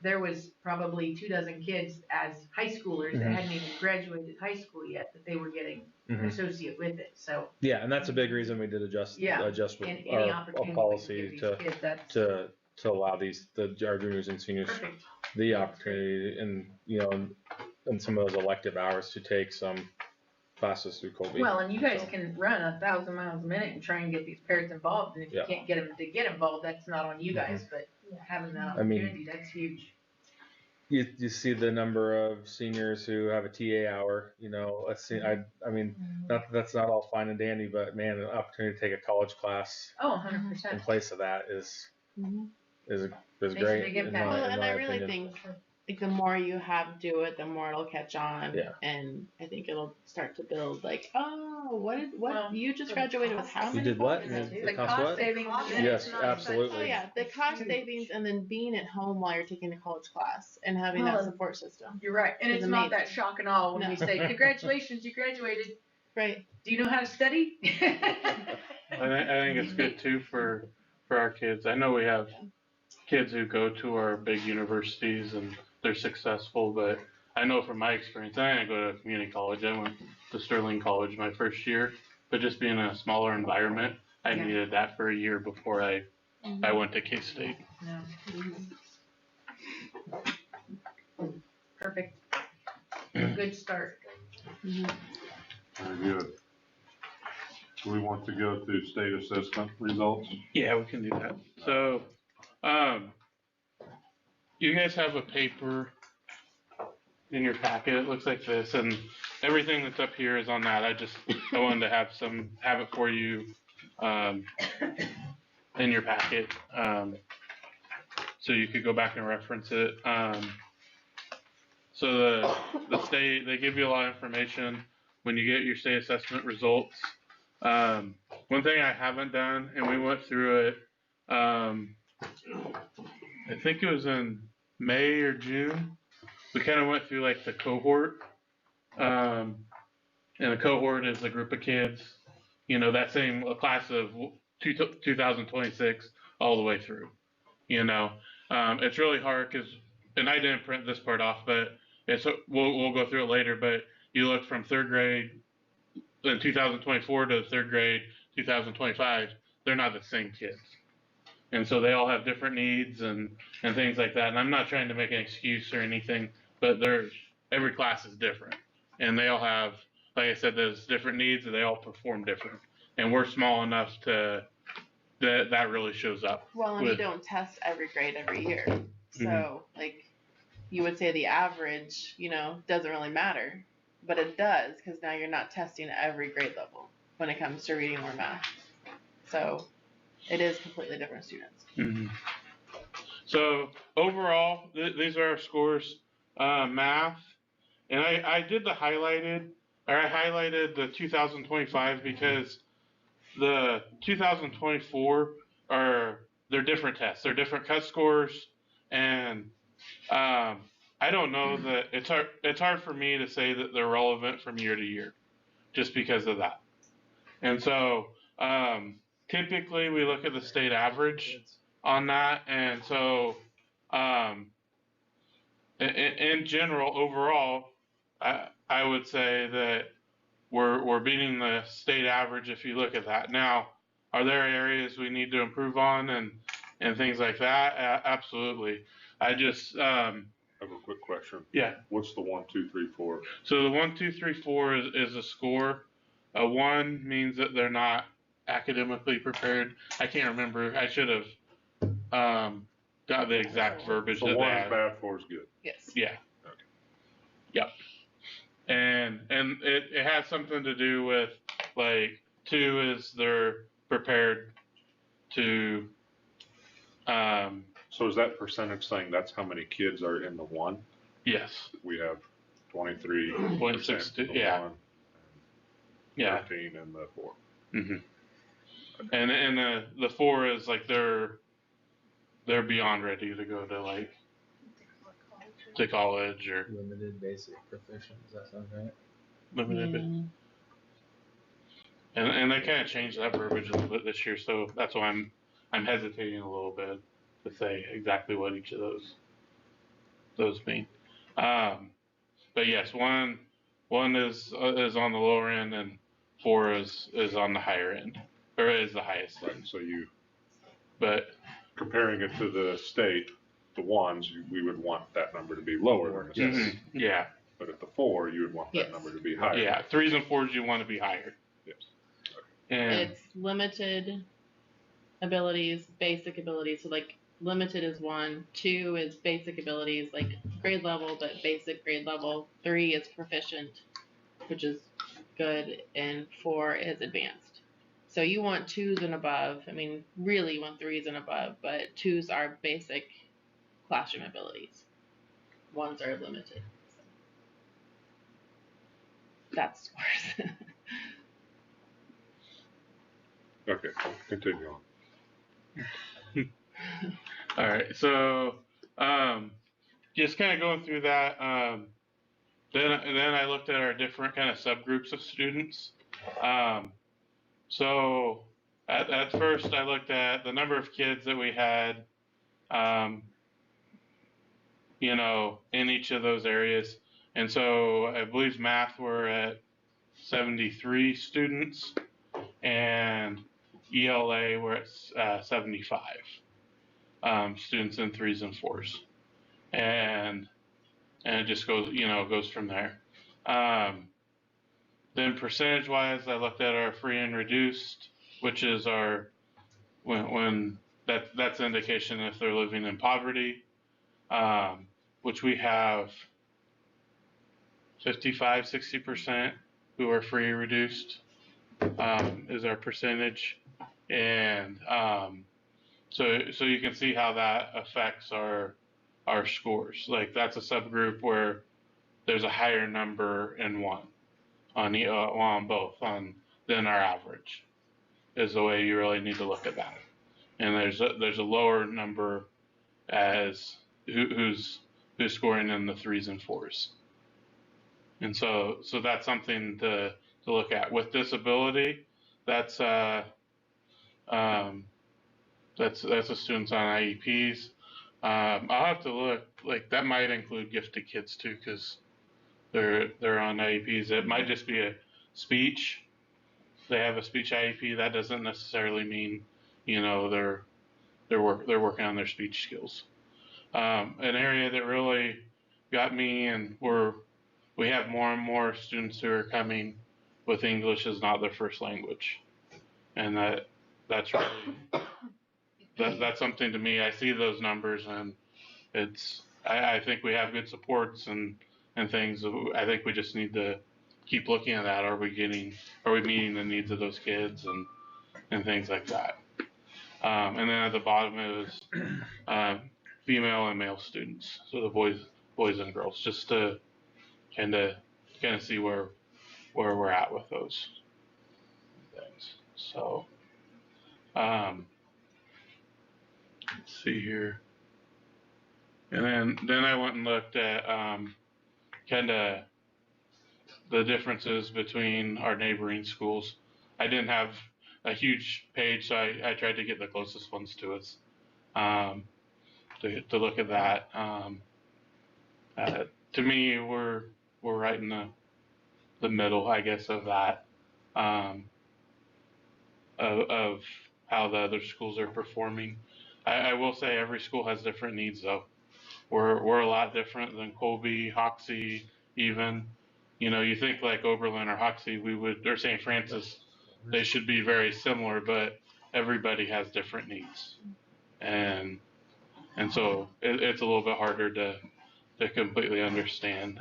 there was probably 24 kids as high schoolers that hadn't even graduated high school yet that they were getting an associate with it. So Yeah, and that's a big reason we did adjust with any our opportunity policy we can give these kids, that's to allow our juniors and seniors perfect. the opportunity and, you know, and some of those elective hours to take some classes through Colby. Well, and you guys can run 1,000 miles a minute and try and get these parents involved, and if you can't get them to get involved, that's not on you guys, but having that opportunity, that's huge. You see the number of seniors who have a TA hour, you know, I mean, that's not all fine and dandy, but man, an opportunity to take a college class Oh, 100%. in place of that is Makes a great. big in impact. my- Well, in and my I really opinion. think like the more you have do it, the more it'll catch on. Yeah. And I think it'll start to build like, oh, what Well, you just graduated with how You many? did what? classes? The The cost cost what? savings. Yes, Oh absolutely. yeah, the cost savings and then being at home while you're taking a college class and having Well, that support system. You're right, and It's it's not that amazing. shock and awe when No. we say, congratulations, you graduated. Right. Do you know how to study? I think it's good too for our kids. I know we have kids who go to our big universities and they're successful, but I know from my experience, I didn't go to community college. I went to Sterling College my first year, but just being in a smaller environment, I needed that for a year before I went to K-State. Perfect. Good start. Very good. Do we want to go through state assessment results? Yeah, we can do that. So, you guys have a paper in your packet. It looks like this, and everything that's up here is on that. I wanted to have it for you, in your packet, so you could go back and reference it. So the state, they give you a lot of information when you get your state assessment results. One thing I haven't done, and we went through it, I think it was in May or June. We kind of went through like the cohort, and a cohort is a group of kids, you know, that same class of 2026 all the way through. You know, it's really hard because, and I didn't print this part off, but we'll go through it later. But you look from third grade in 2024 to third grade 2025, they're not the same kids. And so they all have different needs and things like that. And I'm not trying to make an excuse or anything, but every class is different. And they all have, like I said, there's different needs and they all perform different. And we're small enough that really shows up. Well, and you don't test every grade every year. So like you would say the average, you know, doesn't really matter, but it does because now you're not testing every grade level when it comes to reading or math. So it is completely different students. So overall, these are our scores, math, and I did I highlighted the 2025 because the 2024 they're different tests, they're different cut scores, and I don't know that it's hard for me to say that they're relevant from year to year, just because of that. And so typically we look at the state average on that, and so in general, overall, I would say that we're beating the state average if you look at that. Now, are there areas we need to improve on and things like that? Absolutely. I just I have a quick question. Yeah. What's the 1, 2, 3, 4? So the 1, 2, 3, 4 is a score. A 1 means that they're not academically prepared. I can't remember. I should have got the exact verbiage. So that 1 they is had. bad, 4 is good. Yes. Yeah. Okay. Yep. And it has something to do with like 2 is they're prepared to. So is that percentage thing? That's how many kids are in the 1? Yes. We have 23. 0.62. Yeah. 1, yeah. 13 in the 4. Mm-hmm. And the 4 is like they're beyond ready to go to like to college or limited basic proficient. Does that sound right? limited. And they kind of changed that verbiage a little bit this year, so that's why I'm hesitating a little bit to say exactly what each of those mean. But yes, one is on the lower end, and 4 is on the higher end, or is the highest end. Right, so you, but comparing it to the state, the 1s, we would want that number to be lower than the state. Mm-hmm. Yeah. But at the 4, you would want that Yes. number to be higher. Yeah, 3s and 4s you want to be higher. Yes. And It's limited abilities, basic abilities. So like limited is 1, 2 is basic abilities, like grade level, but basic grade level. 3 is proficient, which is good, and 4 is advanced. So you want 2s and above. I mean, really you want 3s and above, but 2s are basic classroom abilities. 1s are limited. That's scores. Okay, continue on. All right, so just kind of going through that. Then I looked at our different kind of subgroups of students. So at first I looked at the number of kids that we had, in each of those areas. And so I believe math we're at 73 students, and ELA we're at 75 students in 3s and 4s, and it just goes from there. Then percentage-wise, I looked at our free and reduced, which is our when that's an indication if they're living in poverty, which we have 55-60% who are free or reduced is our percentage, and so you can see how that affects our scores. Like that's a subgroup where there's a higher number in one on both than our average is the way you really need to look at that. And there's a lower number as who's scoring in the 3s and 4s. And so that's something to look at. With disability, that's the students on IEPs. I'll have to look, like that might include gifted kids too, because they're on IEPs. It might just be a speech. They have a speech IEP. That doesn't necessarily mean, they're working on their speech skills. An area that really got me, and we have more and more students who are coming with English as not their first language, and that's really that's something to me. I see those numbers, and I think we have good supports and things. I think we just need to keep looking at that. Are we meeting the needs of those kids and things like that? And then at the bottom is female and male students, so the boys and girls, just to kind of see where we're at with those things. So let's see here. And then I went and looked at kind of the differences between our neighboring schools. I didn't have a huge page, so I tried to get the closest ones to us to look at that. To me, we're right in the middle, I guess, of that, of how the other schools are performing. I will say every school has different needs, though. We're a lot different than Colby, Hoxie, even. You think like Oberlin or Hoxie, or St. Francis, they should be very similar, but everybody has different needs, and so it's a little bit harder to completely understand.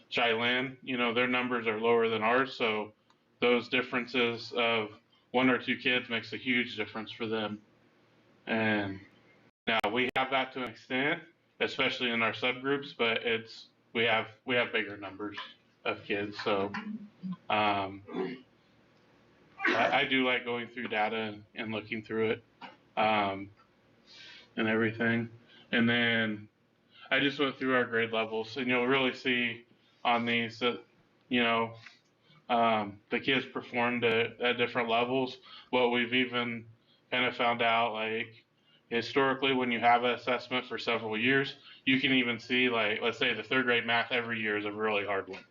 Cheyenne, their numbers are lower than ours, so those differences of 1 or 2 kids makes a huge difference for them. And now we have that to an extent, especially in our subgroups, but we have bigger numbers of kids. So I do like going through data and looking through it, and everything. And then I just went through our grade levels, and you'll really see on these that, you know, the kids performed at different levels. What we've even kind of found out, like historically, when you have an assessment for several years, you can even see, like, let's say the third grade math every year is a really hard one.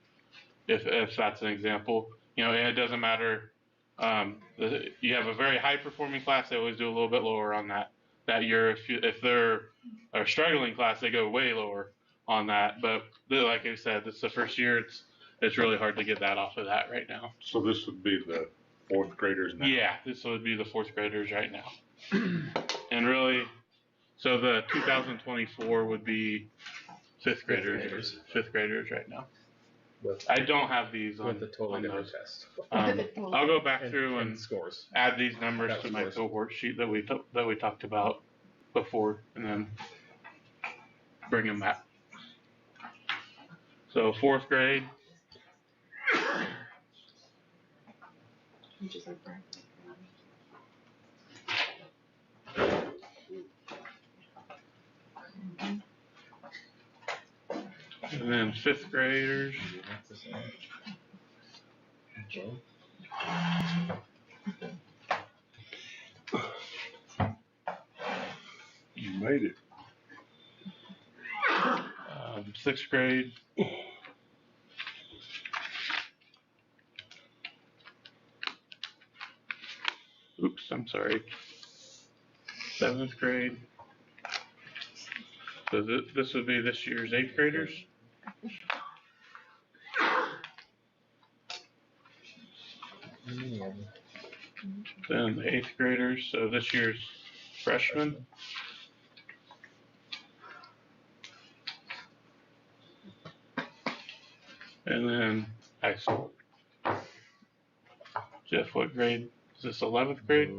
If that's an example, you know, and it doesn't matter. You have a very high performing class, they always do a little bit lower on that year. If they're a struggling class, they go way lower on that. But like I said, this is the first year. It's really hard to get that off of that right now. So this would be the fourth graders now? Yeah, this would be the fourth graders right now. And really, so the 2024 would be fifth graders right now. I don't have these on the totally on different those. test. I'll go back through and scores. Add these numbers to my cohort sheet that we talked about before, and then bring them back. So fourth grade. And then fifth graders. You made it. Sixth grade. Oops, I'm sorry. Seventh grade. So this would be this year's eighth graders. Then the eighth graders, so this year's freshmen. And then high school. Jeff, what grade? Is this 11th grade?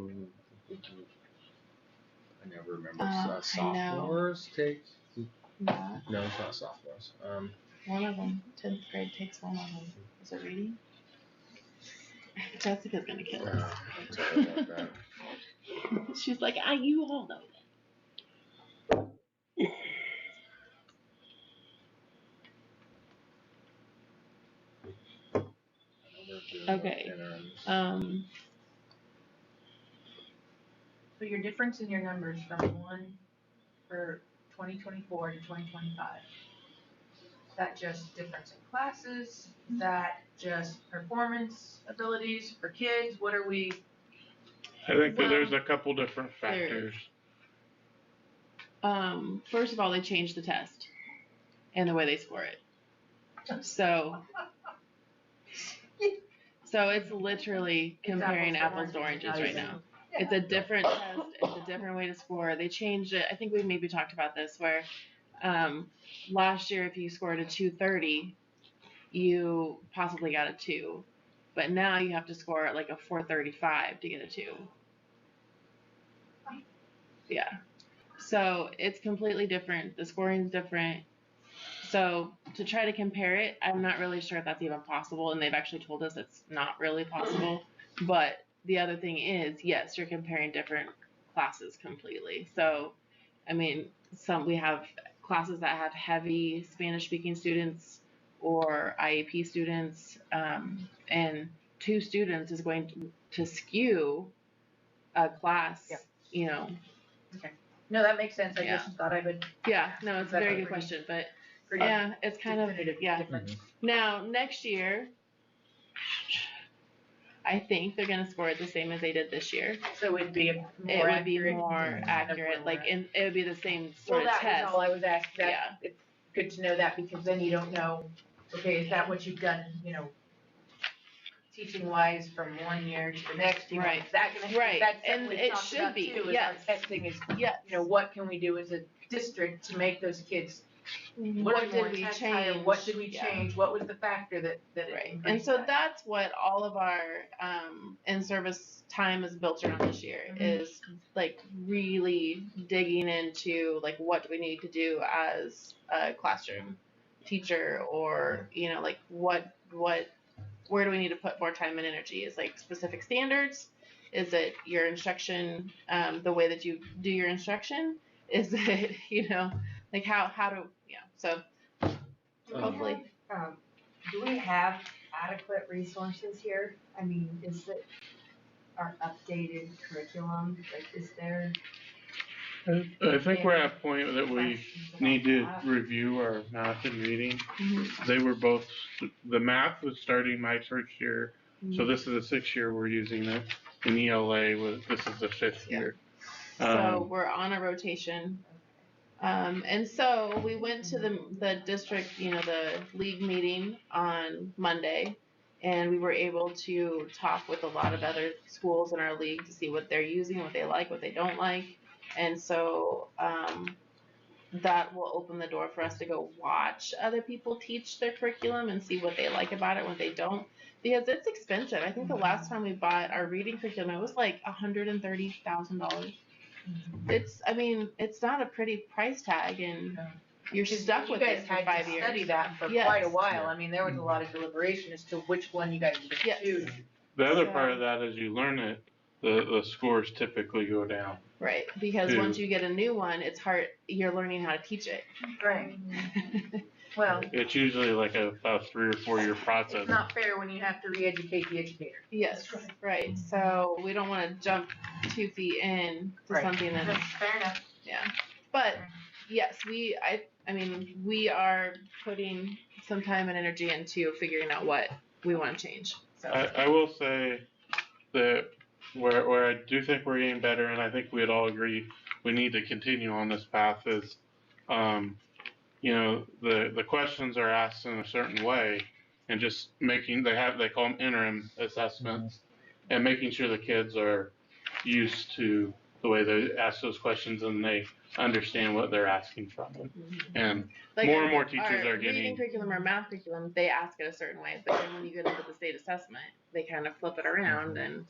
I never remember. Sophomores take. Yeah. No, it's not sophomores. One of them, 10th grade, takes one of them. Is it reading? Jessica's gonna kill us. Sorry about that. She's like, you all know that. Okay. So your difference in your numbers from one for 2024 to 2025, is that just difference in classes? Is that just performance abilities for kids? What are we? I think that there's a couple different factors. First of all, they changed the test and the way they score it. So it's literally comparing apples to oranges right now. It's a different test. It's a different way to score. They changed it. I think we maybe talked about this where last year if you scored a 230, you possibly got a 2. But now you have to score like a 435 to get a 2. Yeah. So it's completely different. The scoring's different. So to try to compare it, I'm not really sure if that's even possible, and they've actually told us it's not really possible. But the other thing is, yes, you're comparing different classes completely. So, I mean, we have classes that have heavy Spanish-speaking students or IEP students, and 2 students is going to skew a class, you know. Okay. No, that makes sense. I Yeah. just thought I would. Yeah, no, it's a very good question, but yeah, it's kind of, yeah. Difference. Now, next year, I think they're gonna score it the same as they did this year. So it'd be It would be more accurate, like, it would be the same sort of Well, test. that was all I was asking. Yeah. It's good to know that because then you don't know, okay, is that what you've done, you know, teaching wise from one year to the next, you know, Right. is that gonna, Right. that's And something we it talked should about be, too, is our yes. testing is, Yes. you know, what can we do as a district to make those kids What learn more, did we test higher? change? What did we Yeah. change? What was the factor that Right. increased And so that? that's what all of our in-service time is built around this year, is like really digging into like what do we need to do as a classroom teacher, or you know, like what where do we need to put more time and energy? Is like specific standards? Is it your instruction, the way that you do your instruction? Is it, like how do, so hopefully. Do we have adequate resources here? I mean, is it our updated curriculum, like, is there? I think we're at a point that we need to review our math and reading. They were both, the math was starting my first year, so this is the 6th year we're using it. And ELA this is the 5th year. So we're on a rotation. And so we went to the district, the league meeting on Monday, and we were able to talk with a lot of other schools in our league to see what they're using, what they like, what they don't like. And so that will open the door for us to go watch other people teach their curriculum and see what they like about it, what they don't. Because it's expensive. I think the last time we bought our reading curriculum, it was like $130,000. It's not a pretty price tag, and you're stuck with it for 5 years. Study that for quite a while. I mean, there was a lot of deliberation as to which one you guys would choose. The other part of that is you learn it, the scores typically go down. Right, because once you get a new one, it's hard, you're learning how to teach it. Right. Well, it's usually like a 3 or 4 year process. It's not fair when you have to re-educate the educator. Yes, right. So we don't want to jump 2 feet in to something that's fair enough. Yeah, but yes, we are putting some time and energy into figuring out what we want to change. So I will say that where I do think we're getting better, and I think we'd all agree we need to continue on this path, is the questions are asked in a certain way, and just they call them interim assessments, and making sure the kids are used to the way they ask those questions and they understand what they're asking from them. And like more and more teachers our are getting reading curriculum or math curriculum, they ask it a certain way, but then when you get into the state assessment, they kind of flip it around and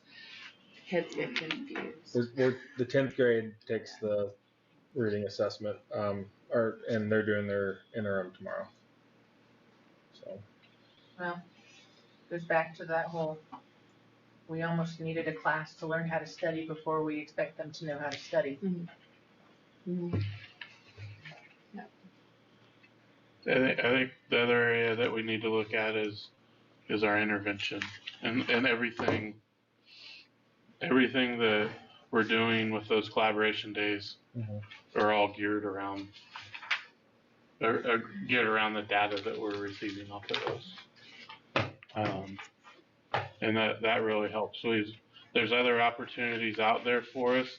kids get confused. The 10th grade takes the reading assessment, and they're doing their interim tomorrow. So. Well, goes back to that whole, we almost needed a class to learn how to study before we expect them to know how to study. I think the other area that we need to look at is our intervention and everything that we're doing with those collaboration days are all geared around the data that we're receiving off of those. And that really helps. There's other opportunities out there for us.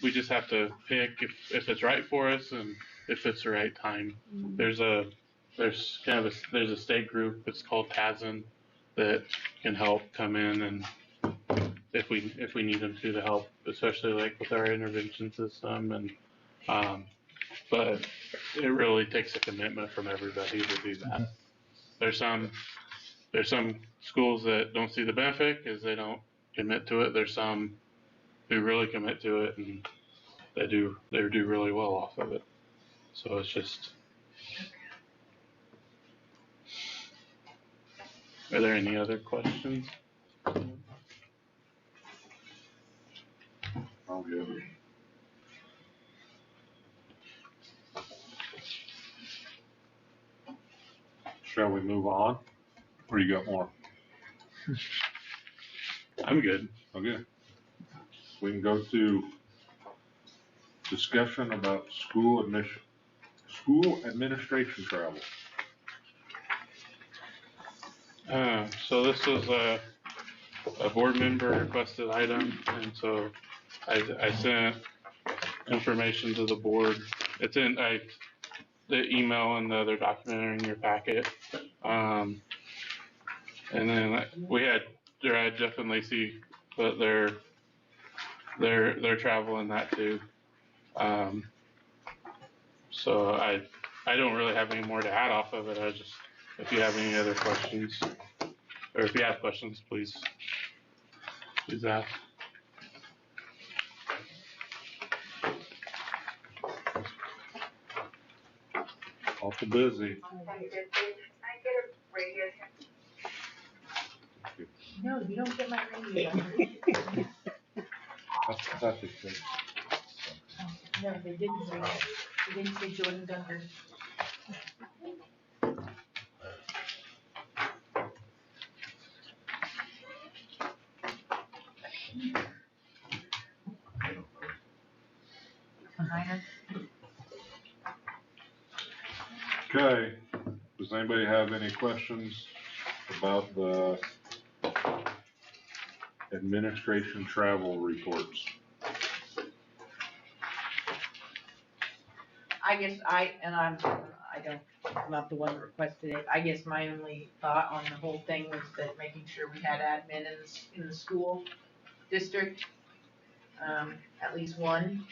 We just have to pick if it's right for us and if it's the right time. There's a state group, it's called TASN, that can help come in and if we need them to help, especially like with our intervention system, and but it really takes a commitment from everybody to do that. There's some schools that don't see the benefit because they don't commit to it. There's some who really commit to it and they do really well off of it. So it's just. Are there any other questions? I'll give it. Shall we move on? Or you got more? I'm good. Okay. We can go to discussion about school administration travel. So this was a board member requested item, and so I sent information to the board. It's in the email and the other document are in your packet. And then Jeff and Lacey put their travel in that too. So I don't really have any more to add off of it. If you have any other questions, or if you have questions, please ask. Awful busy. No, you don't get my radio. I thought they said. No, they didn't say that. They didn't say Jordan Dunker. Behind us. Okay, does anybody have any questions about the administration travel reports? I guess I'm not the one that requested it. I guess my only thought on the whole thing was that making sure we had admin in the school district. At least one,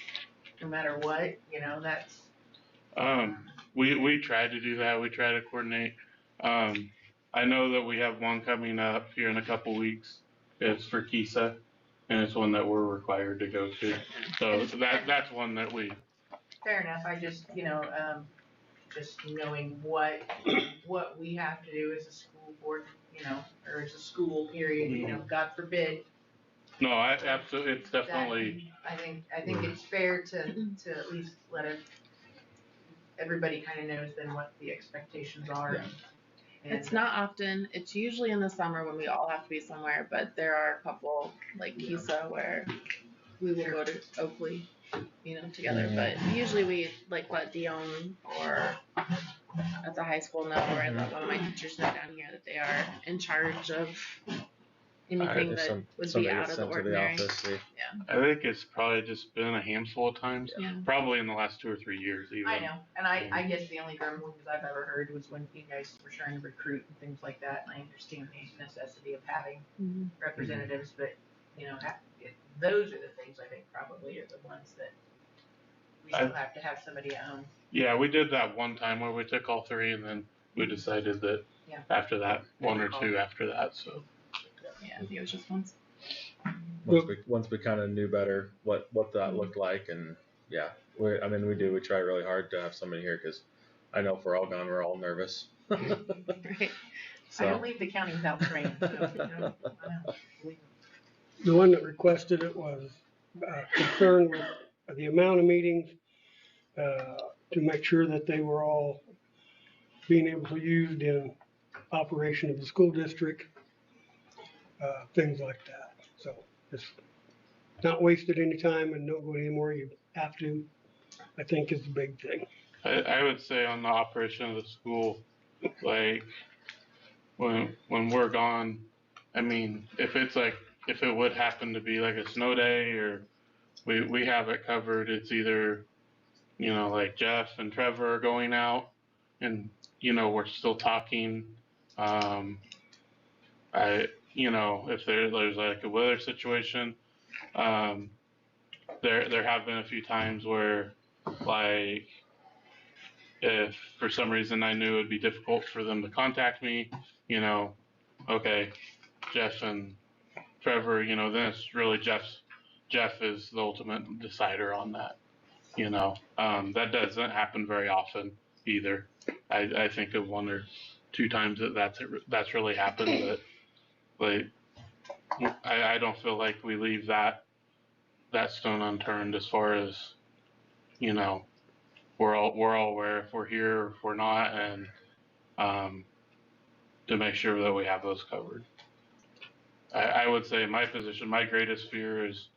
no matter what, that's. We tried to do that. We tried to coordinate. I know that we have one coming up here in a couple weeks. It's for KISA, and it's one that we're required to go to. So that's one that we. Fair enough. I just, just knowing what we have to do as a school board, or as a school period, God forbid. No, I absolutely. It's definitely. I think it's fair to at least let everybody kind of knows then what the expectations are. Yeah. It's not often. It's usually in the summer when we all have to be somewhere, but there are a couple like KISA where we will go to Oakley, together. But usually we like let Dion or at the high school know, or I let one of my teachers know down here that they are in charge of anything that would be out of the ordinary. Yeah. I think it's probably just been a handful of times. Yeah. Probably in the last 2 or 3 years even. I know, and I guess the only grumblings I've ever heard was when you guys were trying to recruit and things like that, and I understand the necessity of having representatives, but, those are the things I think probably are the ones that we still have to have somebody at home. Yeah, we did that one time where we took all 3 and then we decided that after that, 1 or 2 after that, so. Yeah, I think it was just once. Once we kind of knew better what that looked like, and we try really hard to have somebody here, because I know if we're all gone, we're all nervous. Right. So. I don't leave the county without training. So, The one that requested it was concerned with the amount of meetings, to make sure that they were all being able to use in operation of the school district, things like that. So it's not wasted any time and don't go anywhere you have to, I think is the big thing. I would say on the operation of the school, like when we're gone, if it would happen to be like a snow day, or we have it covered, it's either, like Jeff and Trevor are going out and, we're still talking. If there's like a weather situation, there have been a few times where, like, if for some reason I knew it'd be difficult for them to contact me, okay, Jeff and Trevor, then it's really Jeff is the ultimate decider on that. That doesn't happen very often either. I think of 1 or 2 times that's really happened, but like I don't feel like we leave that stone unturned as far as, we're all aware if we're here or if we're not, and to make sure that we have those covered. I would say my position, my greatest fear is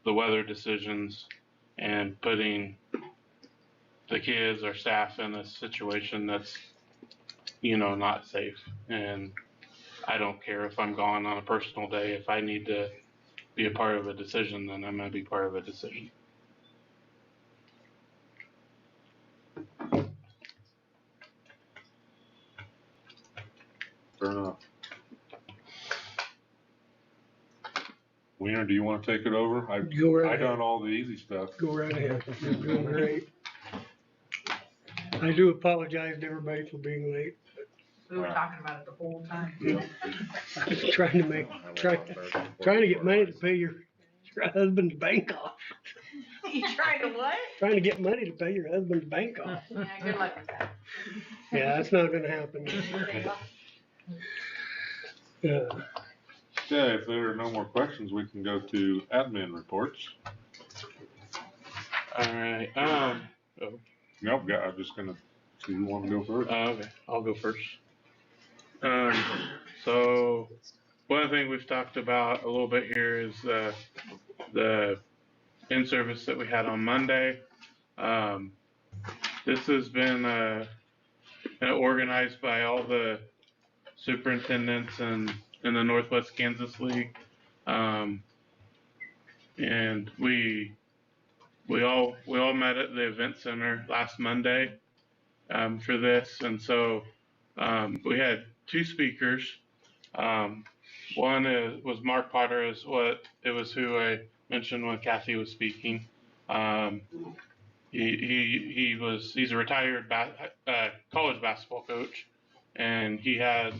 the weather decisions and putting the kids or staff in a situation that's, not safe. And I don't care if I'm gone on a personal day. If I need to be a part of a decision, then I'm going to be part of a decision. Fair enough. Wiener, do you want to take it over? I done all the easy stuff. Go right ahead. You're doing great. I do apologize to everybody for being late. We were talking about it the whole time. I was trying to get money to pay your husband's bank off. You trying to what? Trying to get money to pay your husband's bank off. Yeah, good luck with that. Yeah, that's not gonna happen. Okay, if there are no more questions, we can go to admin reports. All right. Nope, I'm just gonna, so you wanna go first? Okay, I'll go first. So one thing we've talked about a little bit here is the in-service that we had on Monday. This has been organized by all the superintendents in the Northwest Kansas League, and we all met at the event center last Monday for this, and so we had two speakers. One was Mark Potter, is what it was who I mentioned when Kathy was speaking. He's a retired college basketball coach, and he had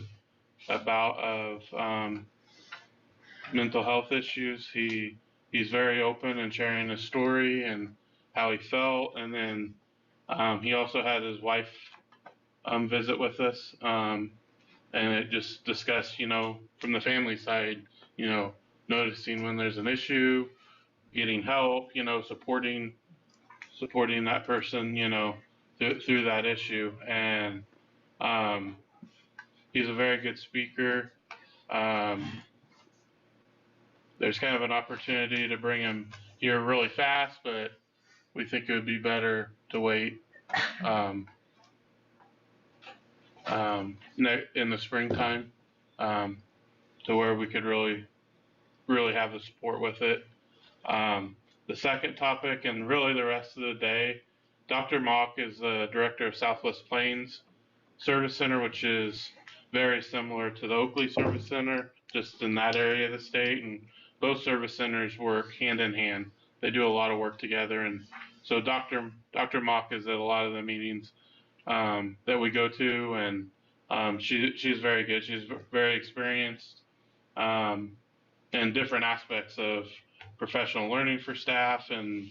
a bout of mental health issues. He's very open in sharing his story and how he felt, and then he also had his wife visit with us, and it just discussed, from the family side, noticing when there's an issue, getting help, supporting that person, through that issue. And he's a very good speaker. There's kind of an opportunity to bring him here really fast, but we think it would be better to wait in the springtime to where we could really have the support with it. The second topic, and really the rest of the day, Dr. Mock is the director of Southwest Plains Service Center, which is very similar to the Oakley Service Center, just in that area of the state. And both service centers work hand in hand. They do a lot of work together. And so Dr. Mock is at a lot of the meetings that we go to, and she's very good. She's very experienced in different aspects of professional learning for staff and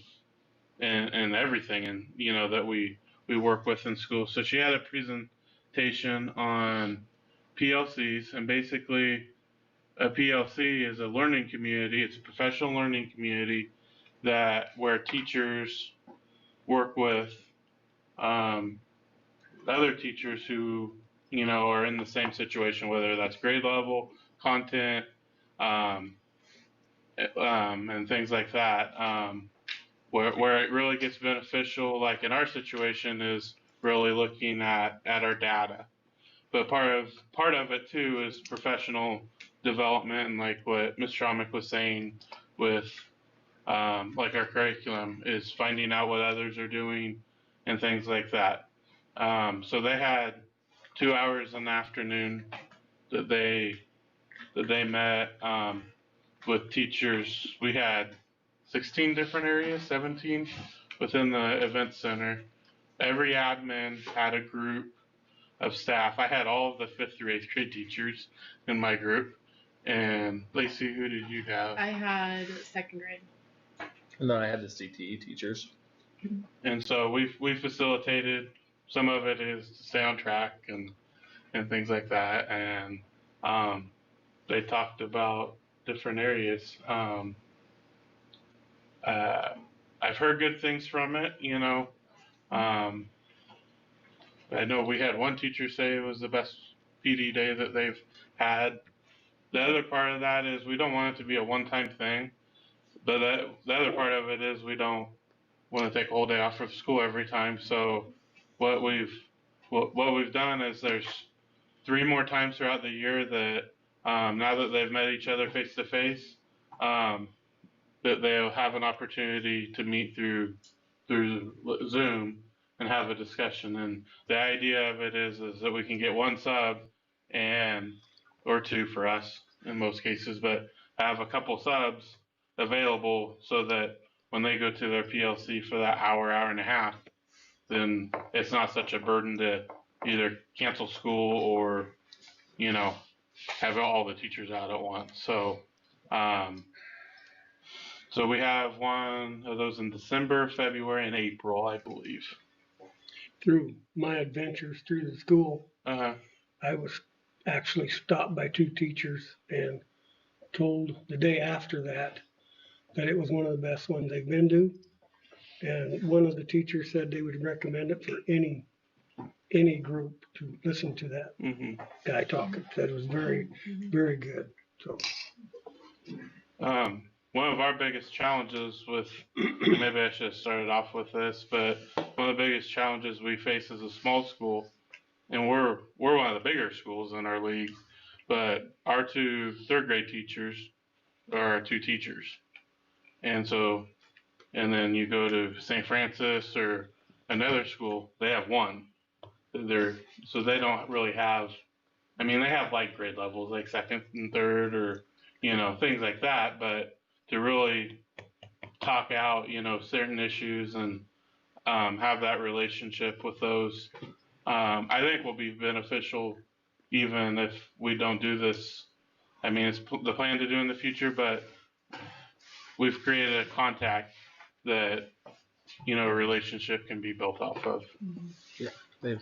everything, and that we work with in school. So she had a presentation on PLCs, and basically a PLC is a learning community. It's a professional learning community where teachers work with other teachers who are in the same situation, whether that's grade level, content, and things like that. Where it really gets beneficial, like in our situation, is really looking at our data. But part of it too is professional development, and like what Ms. Schromick was saying with like our curriculum is finding out what others are doing and things like that. So they had 2 hours in the afternoon that they met with teachers. We had 16 different areas, 17 within the event center. Every admin had a group of staff. I had all of the 5th through 8th grade teachers in my group. And Lacey, who did you have? I had 2nd grade. And then I had the CTE teachers. And so we facilitated. Some of it is to stay on track and things like that. And they talked about different areas. I've heard good things from it, I know we had one teacher say it was the best PD day that they've had. The other part of that is we don't want it to be a one-time thing, but the other part of it is we don't want to take a whole day off from school every time. So what we've done is there's 3 more times throughout the year that now that they've met each other face to face, that they'll have an opportunity to meet through Zoom and have a discussion. And the idea of it is that we can get 1 sub or 2 for us in most cases, but have a couple subs available so that when they go to their PLC for that hour and a half, then it's not such a burden to either cancel school or, have all the teachers out at once. So, so we have one of those in December, February, and April, I believe. Through my adventures through the school, I was actually stopped by 2 teachers, and told the day after that it was one of the best ones they've been to. And one of the teachers said they would recommend it for any group to listen to that guy talking. Said it was very, very good. So. One of our biggest challenges with, and maybe I should have started off with this, but one of the biggest challenges we face as a small school, and we're one of the bigger schools in our league, but our 2 third grade teachers are our 2 teachers. And so, and then you go to St. Francis or another school, they have 1. So they don't really have, I mean, they have like grade levels, like 2nd and 3rd or, you know, things like that, but to really talk out, you know, certain issues and have that relationship with those, I think will be beneficial even if we don't do this. I mean, it's the plan to do in the future, but we've created a contact that, you know, a relationship can be built off of. Yeah, they've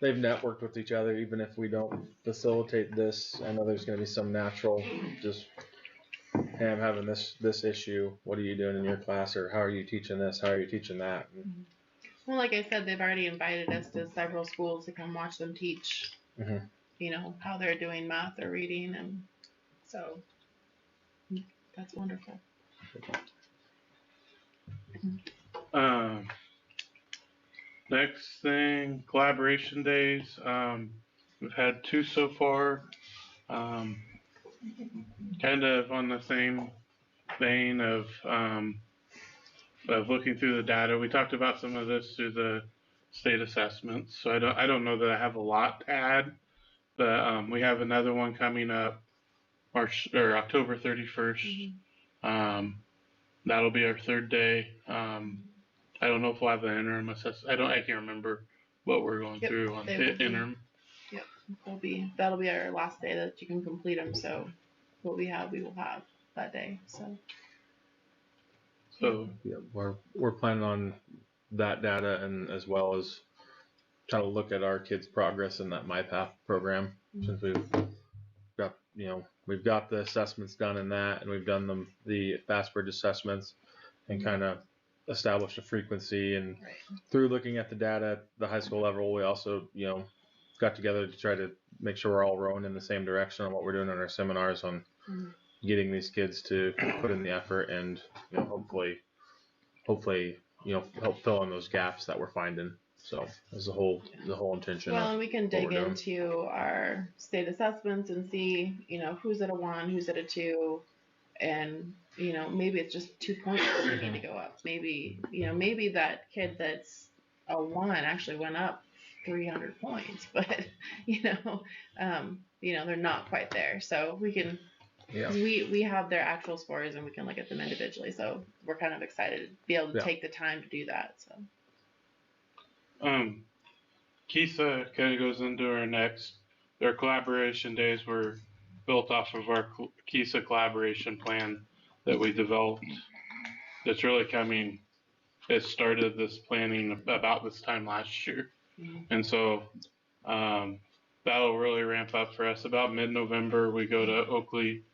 networked with each other. Even if we don't facilitate this, I know there's going to be some natural just, hey, I'm having this issue. What are you doing in your class? Or how are you teaching this? How are you teaching that? Well, like I said, they've already invited us to several schools to come watch them teach, you know, how they're doing math or reading. And so that's wonderful. Next thing, collaboration days. We've had 2 so far. Kind of on the same vein of looking through the data. We talked about some of this through the state assessments, so I don't know that I have a lot to add, but we have another one coming up October 31st. That'll be our 3rd day. I don't know if we'll have the interim assessment. I can't remember what we're going through on interim. Yep, that'll be our last day that you can complete them. So what we will have that day. So yeah, we're planning on that data, and as well as trying to look at our kids' progress in that MyPath program, since we've got the assessments done in that, and we've done the FastBridge assessments, and kind of established a frequency. And through looking at the data at the high school level, we also got together to try to make sure we're all rowing in the same direction on what we're doing in our seminars on getting these kids to put in the effort and hopefully help fill in those gaps that we're finding. So that's the whole intention. Well, and we can dig into our state assessments and see, who's at a 1, who's at a 2, and maybe it's just 2 points that we need to go up. Maybe maybe that kid that's a 1 actually went up 300 points, but they're not quite there. So we can. Yeah. We have their actual scores and we can look at them individually. So we're kind of excited to be able to take the time to do that. So. KISA kind of goes into their collaboration days were built off of our KISA collaboration plan that we developed. That's really it started this planning about this time last year. And so, that'll really ramp up for us. About mid-November, we go to Oakley.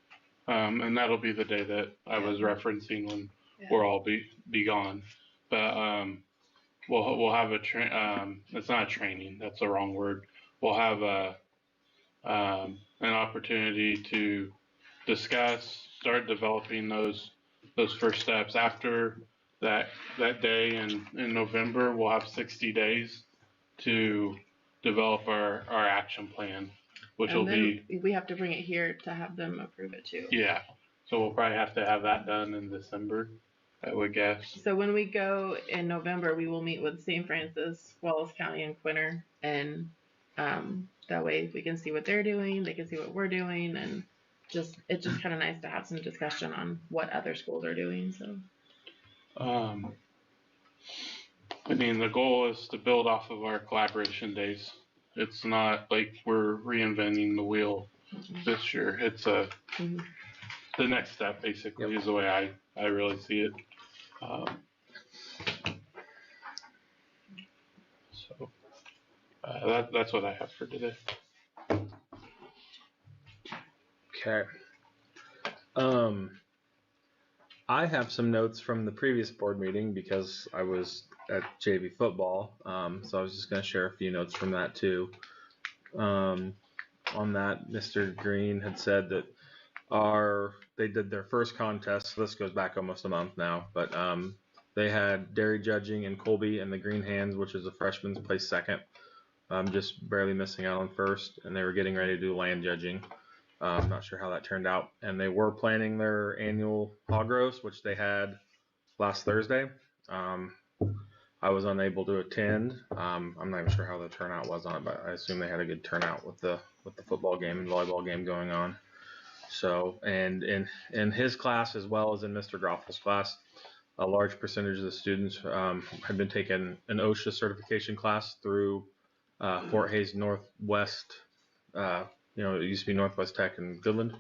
And that'll be the day that I was referencing when we'll all be gone. But we'll have it's not a training, that's the wrong word. We'll have an opportunity to start developing those first steps. After that day in November, we'll have 60 days to develop our action plan. Which will be. We have to bring it here to have them approve it too. Yeah. So we'll probably have to have that done in December, I would guess. So when we go in November, we will meet with St. Francis, Wallace County, and Quinter, and that way we can see what they're doing, they can see what we're doing, and it's just kind of nice to have some discussion on what other schools are doing. So. The goal is to build off of our collaboration days. It's not like we're reinventing the wheel this year. It's the next step, basically, is the way I really see it. That's what I have for today. Okay. I have some notes from the previous board meeting because I was at JV football. So I was just going to share a few notes from that too. On that, Mr. Green had said that they did their first contest. So this goes back almost a month now, but they had dairy judging in Colby, and the Green Hands, which is a freshman's, placed second, just barely missing out on first, and they were getting ready to do land judging. I'm not sure how that turned out, and they were planning their annual hog roast, which they had last Thursday. I was unable to attend. I'm not even sure how the turnout was on it, but I assume they had a good turnout with the football game and volleyball game going on. So, and in his class, as well as in Mr. Groffel's class, a large percentage of the students had been taking an OSHA certification class through Fort Hays Northwest. It used to be Northwest Tech in Goodland.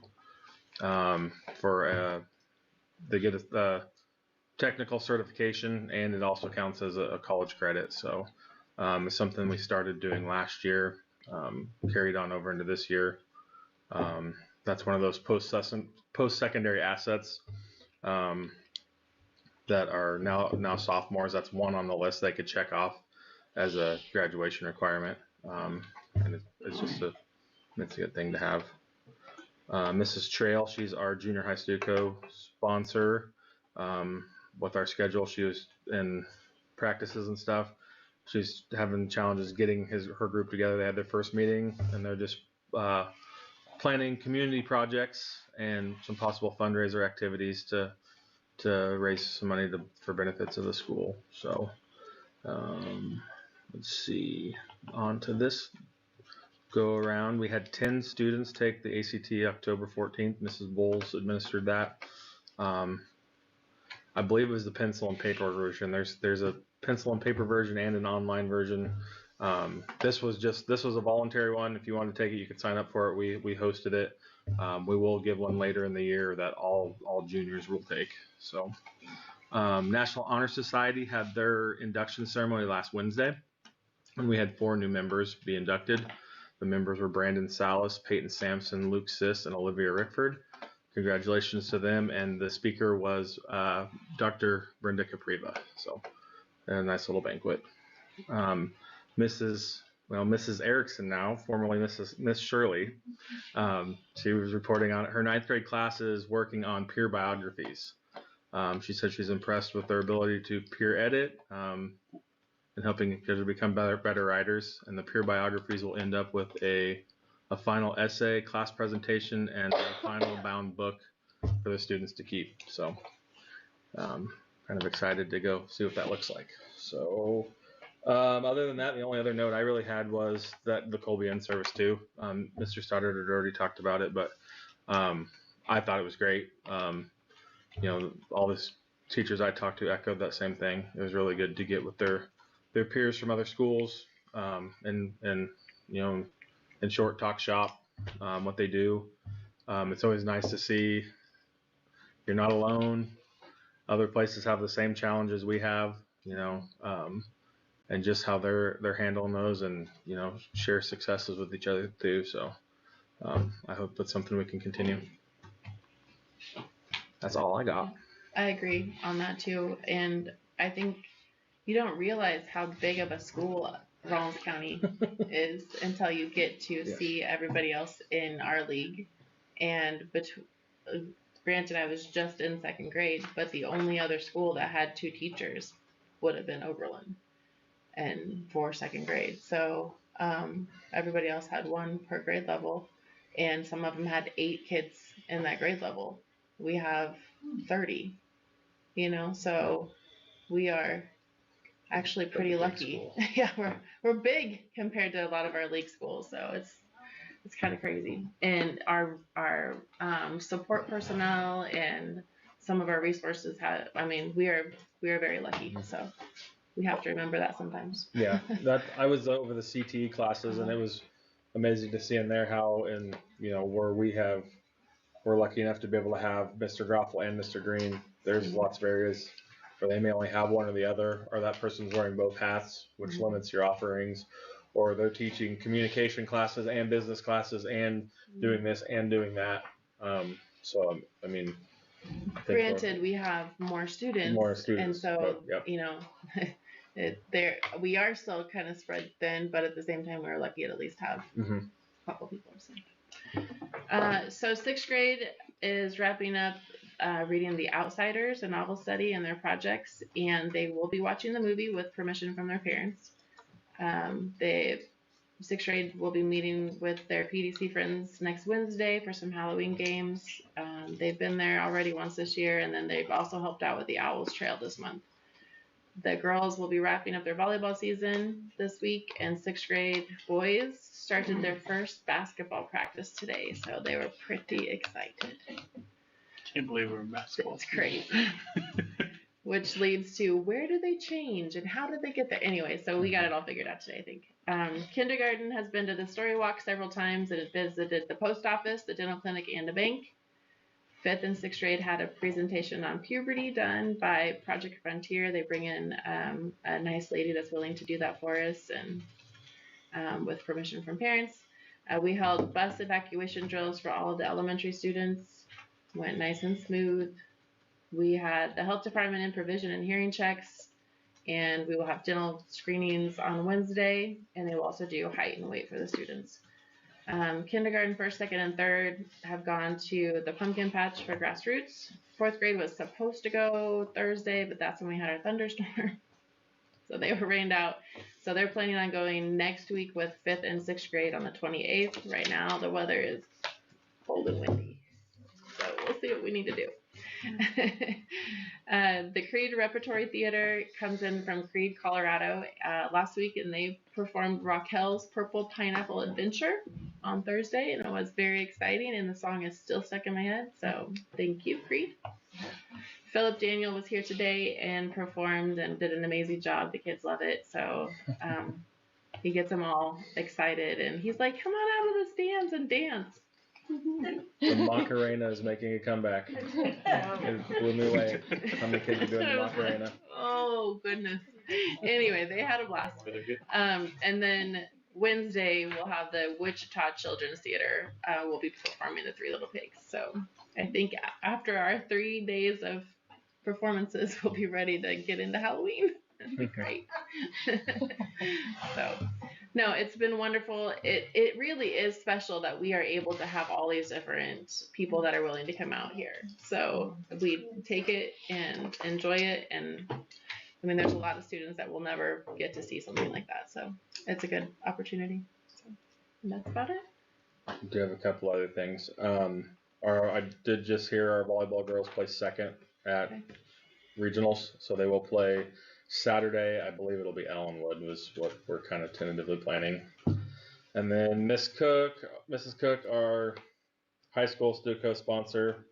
They get a technical certification, and it also counts as a college credit. So it's something we started doing last year, carried on over into this year. That's one of those post-secondary assets that are now sophomores. That's one on the list they could check off as a graduation requirement, and it's a good thing to have. Mrs. Trail, she's our junior high Stuco sponsor. With our schedule, she was in practices and stuff. She's having challenges getting her group together. They had their first meeting, and they're just planning community projects and some possible fundraiser activities to raise some money for benefits of the school. So let's see, on to this go around. We had 10 students take the ACT October 14th. Mrs. Bowles administered that. I believe it was the pencil and paper version. There's a pencil and paper version and an online version. This was a voluntary one. If you want to take it, you could sign up for it. We hosted it. We will give one later in the year that all juniors will take. So, National Honor Society had their induction ceremony last Wednesday, and we had 4 new members be inducted. The members were Brandon Salas, Peyton Sampson, Luke Siss, and Olivia Rickford. Congratulations to them. And the speaker was Dr. Brenda Capriva. So a nice little banquet. Mrs. Erickson now, formerly Miss Shirley. She was reporting on her 9th grade classes working on peer biographies. She said she's impressed with their ability to peer edit and helping kids become better writers. And the peer biographies will end up with a final essay, class presentation, and a final bound book for the students to keep. So kind of excited to go see what that looks like. So other than that, the only other note I really had was that the Colby in service too. Mr. Stoddard had already talked about it, but I thought it was great. All these teachers I talked to echoed that same thing. It was really good to get with their peers from other schools and in short talk shop what they do. It's always nice to see you're not alone. Other places have the same challenges we have, and just how they're handling those, and share successes with each other too. So I hope that's something we can continue. That's all I got. I agree on that too, and I think you don't realize how big of a school Rawlins County is until you get to see everybody else in our league. And granted, I was just in 2nd grade, but the only other school that had 2 teachers would have been Oberlin, and for 2nd grade. So everybody else had 1 per grade level, and some of them had 8 kids in that grade level. We have 30, so we are actually pretty lucky. Yeah, we're big compared to a lot of our league schools, so it's kind of crazy. And our support personnel and some of our resources we are very lucky. So we have to remember that sometimes. Yeah, I was over the CTE classes, and it was amazing to see in there how where we're lucky enough to be able to have Mr. Groffel and Mr. Green. There's lots of areas where they may only have one or the other, or that person's wearing both hats, which limits your offerings, or they're teaching communication classes and business classes and doing this and doing that. So I mean, I think Granted, we have more students. More students, And so, but, yep. you know, we are still kind of spread thin, but at the same time, we're lucky to at least have Mhm. a couple people. So sixth grade is wrapping up reading The Outsiders, a novel study, and their projects, and they will be watching the movie with permission from their parents. Sixth grade will be meeting with their PDC friends next Wednesday for some Halloween games. They've been there already once this year, and then they've also helped out with the Owls Trail this month. The girls will be wrapping up their volleyball season this week, and sixth grade boys started their first basketball practice today, so they were pretty excited. Can't believe we're in basketball. It's crazy. Which leads to where did they change and how did they get there? Anyway, so we got it all figured out today, I think. Kindergarten has been to the story walk several times and it visited the post office, the dental clinic, and the bank. Fifth and sixth grade had a presentation on puberty done by Project Frontier. They bring in a nice lady that's willing to do that for us and with permission from parents. We held bus evacuation drills for all of the elementary students. Went nice and smooth. We had the health department in provision and hearing checks, and we will have dental screenings on Wednesday, and they will also do height and weight for the students. Kindergarten, first, second, and third have gone to the pumpkin patch for grassroots. Fourth grade was supposed to go Thursday, but that's when we had our thunderstorm. So they were rained out. So they're planning on going next week with fifth and sixth grade on the 28th. Right now, the weather is cold and windy. So we'll see what we need to do. The Creed Repertory Theater comes in from Creed, Colorado last week, and they performed Raquel's Purple Pineapple Adventure on Thursday, and it was very exciting, and the song is still stuck in my head, so thank you, Creed. Philip Daniel was here today and performed and did an amazing job. The kids love it, so he gets them all excited, and he's like, come on out of the stands and dance. The Macarena is making a comeback. It blew me away. How many kids are doing the Macarena? Oh, goodness. Anyway, they had a blast. And then Wednesday, we'll have the Wichita Children's Theater. We'll be performing the Three Little Pigs. So I think after our 3 days of performances, we'll be ready to get into Halloween. That'd be great. So, no, it's been wonderful. It really is special that we are able to have all these different people that are willing to come out here. So we take it and enjoy it. And I mean, there's a lot of students that will never get to see something like that. So it's a good opportunity. So, and that's about it. I do have a couple other things. I did just hear our volleyball girls play second at regionals, so they will play Saturday. I believe it'll be Ellenwood was what we're kind of tentatively planning. And then Mrs. Cook, our high school Stuco sponsor,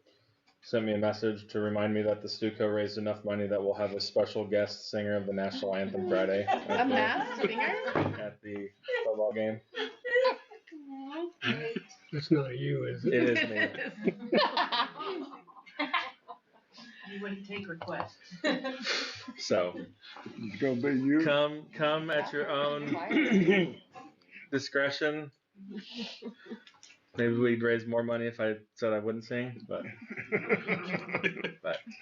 sent me a message to remind me that the Stuco raised enough money that we'll have a special guest singer of the national anthem Friday. A masked singer? At the football game. It's not you, is it? It is me. You wouldn't take requests. So it's gonna be you. Come at your own discretion. Maybe we'd raise more money if I said I wouldn't sing, but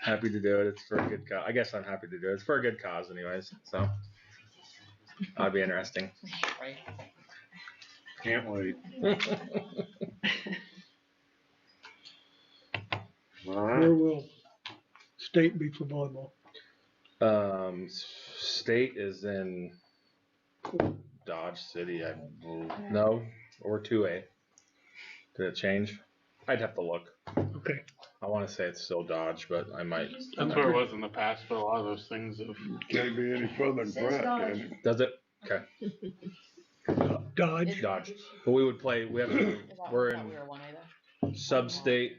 happy to do it. It's for a good cause. I guess I'm happy to do it. It's for a good cause, anyways. So that'd be interesting. Can't wait. Where will state be for volleyball? State is in Dodge City, I believe. No, or 2A. Did it change? I'd have to look. Okay. I want to say it's still Dodge, but I might. That's where it was in the past, but a lot of those things have. Can't be any further than Grant, can it? Does it? Okay. Dodge. But we would play. We're in sub-state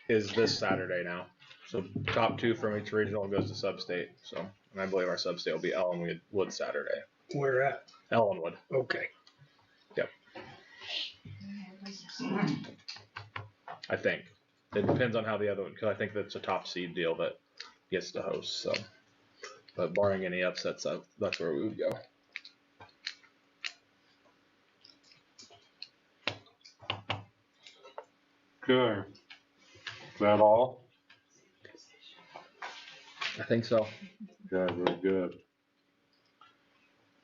is this Saturday now. So top two from each regional goes to sub-state. So, and I believe our sub-state will be Ellenwood Saturday. Where at? Ellenwood. Okay. Yep. I think it depends on how the other one, because I think that's a top seed deal that gets to host. So, but barring any upsets, that's where we would go. Good. Is that all? I think so. Okay, very good.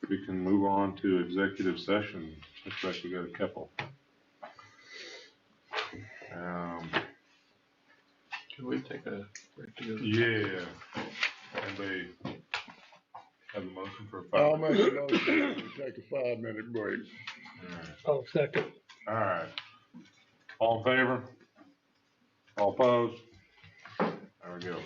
We can move on to executive session. Looks like we got a couple. Can we take a break together? Yeah. Anybody have a motion for a 5 I'll make a motion to take a 5-minute break. I'll second. All right. All in favor? All opposed? There we go.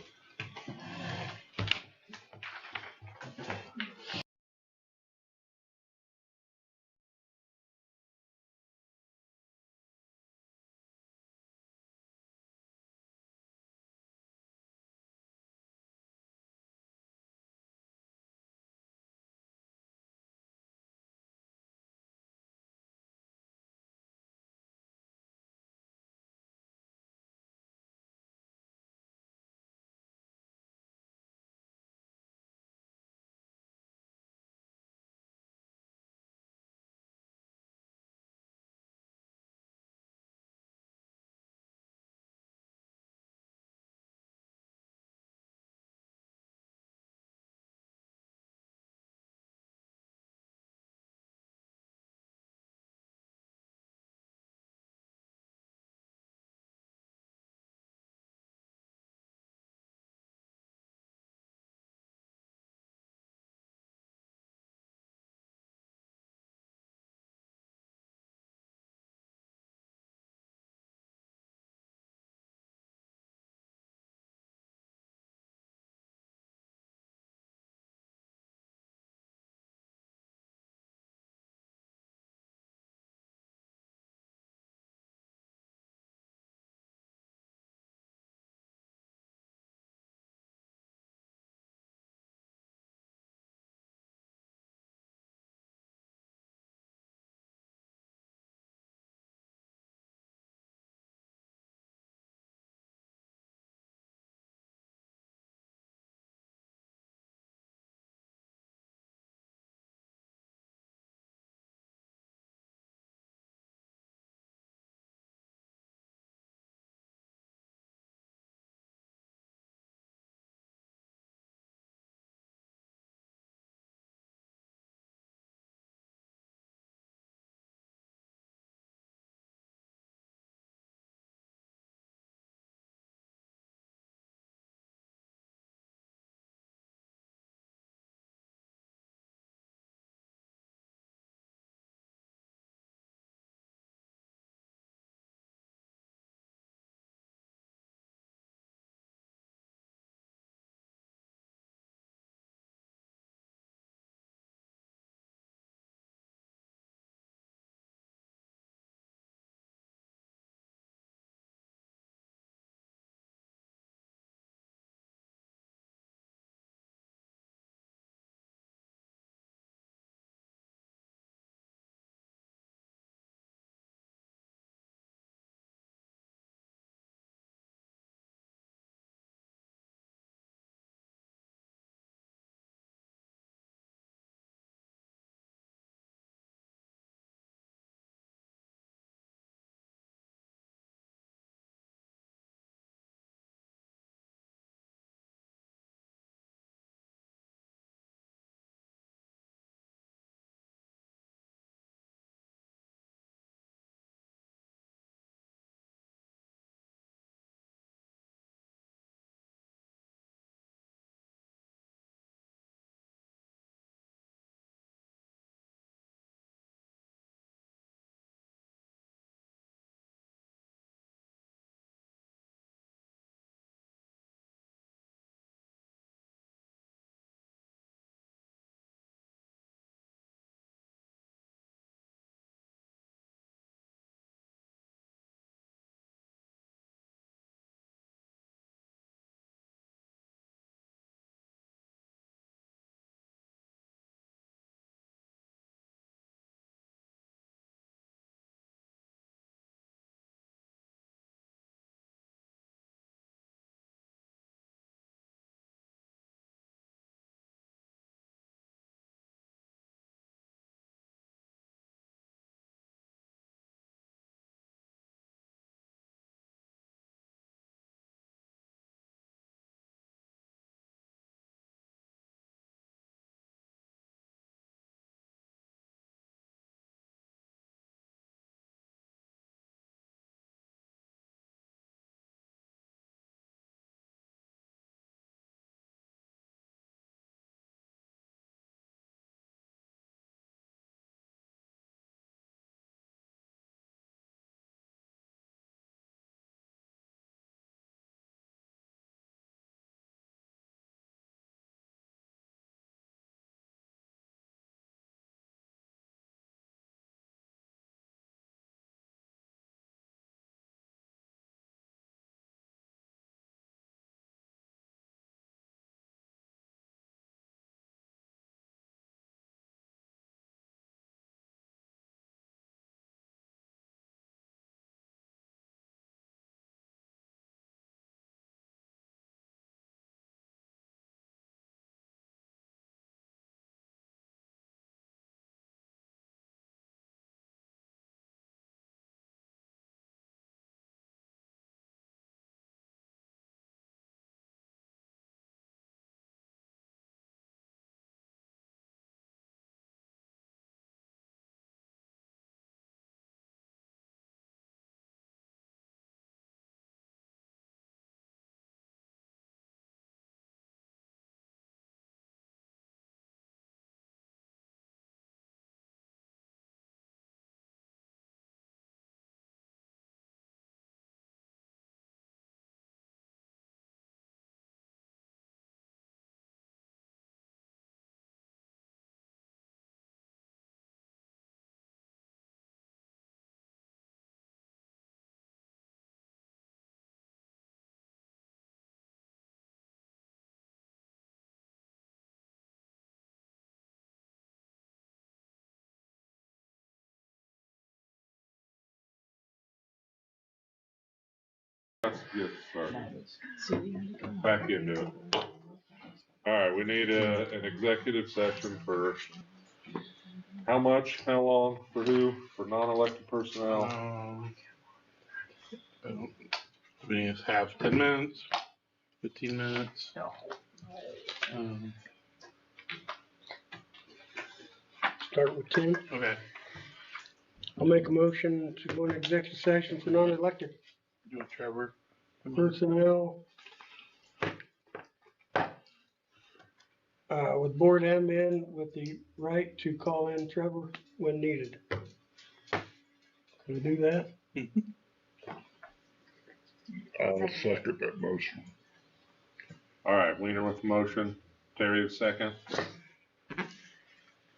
get started. Back into it. All right, we need an executive session for how much, how long, for who, for non-elected personnel? We have 10 minutes, 15 minutes. Start with 10. Okay. I'll make a motion to go into executive session for non-elected Do it, Trevor. personnel. With board admin with the right to call in Trevor when needed. Can we do that? I'll second that motion. All right, Wiener with the motion, Terry the second.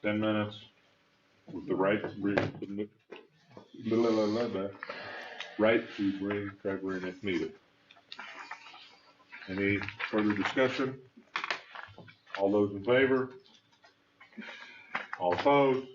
10 minutes with the right to bring, right to bring Trevor in if needed. Any further discussion? All those in favor? All opposed?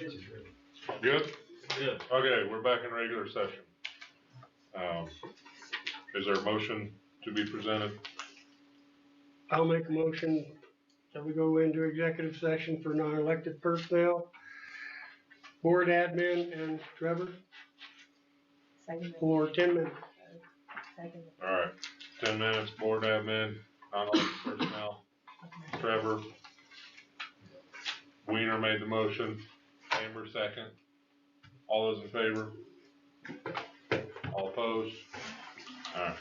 Good? Good. Okay, we're back in regular session. Is there a motion to be presented? I'll make a motion that we go into executive session for non-elected personnel, board admin, and Trevor for 10 minutes. All right, 10 minutes, board admin, non-elected personnel. Trevor. Weiner made the motion. Amber second. All those in favor? All opposed? All right.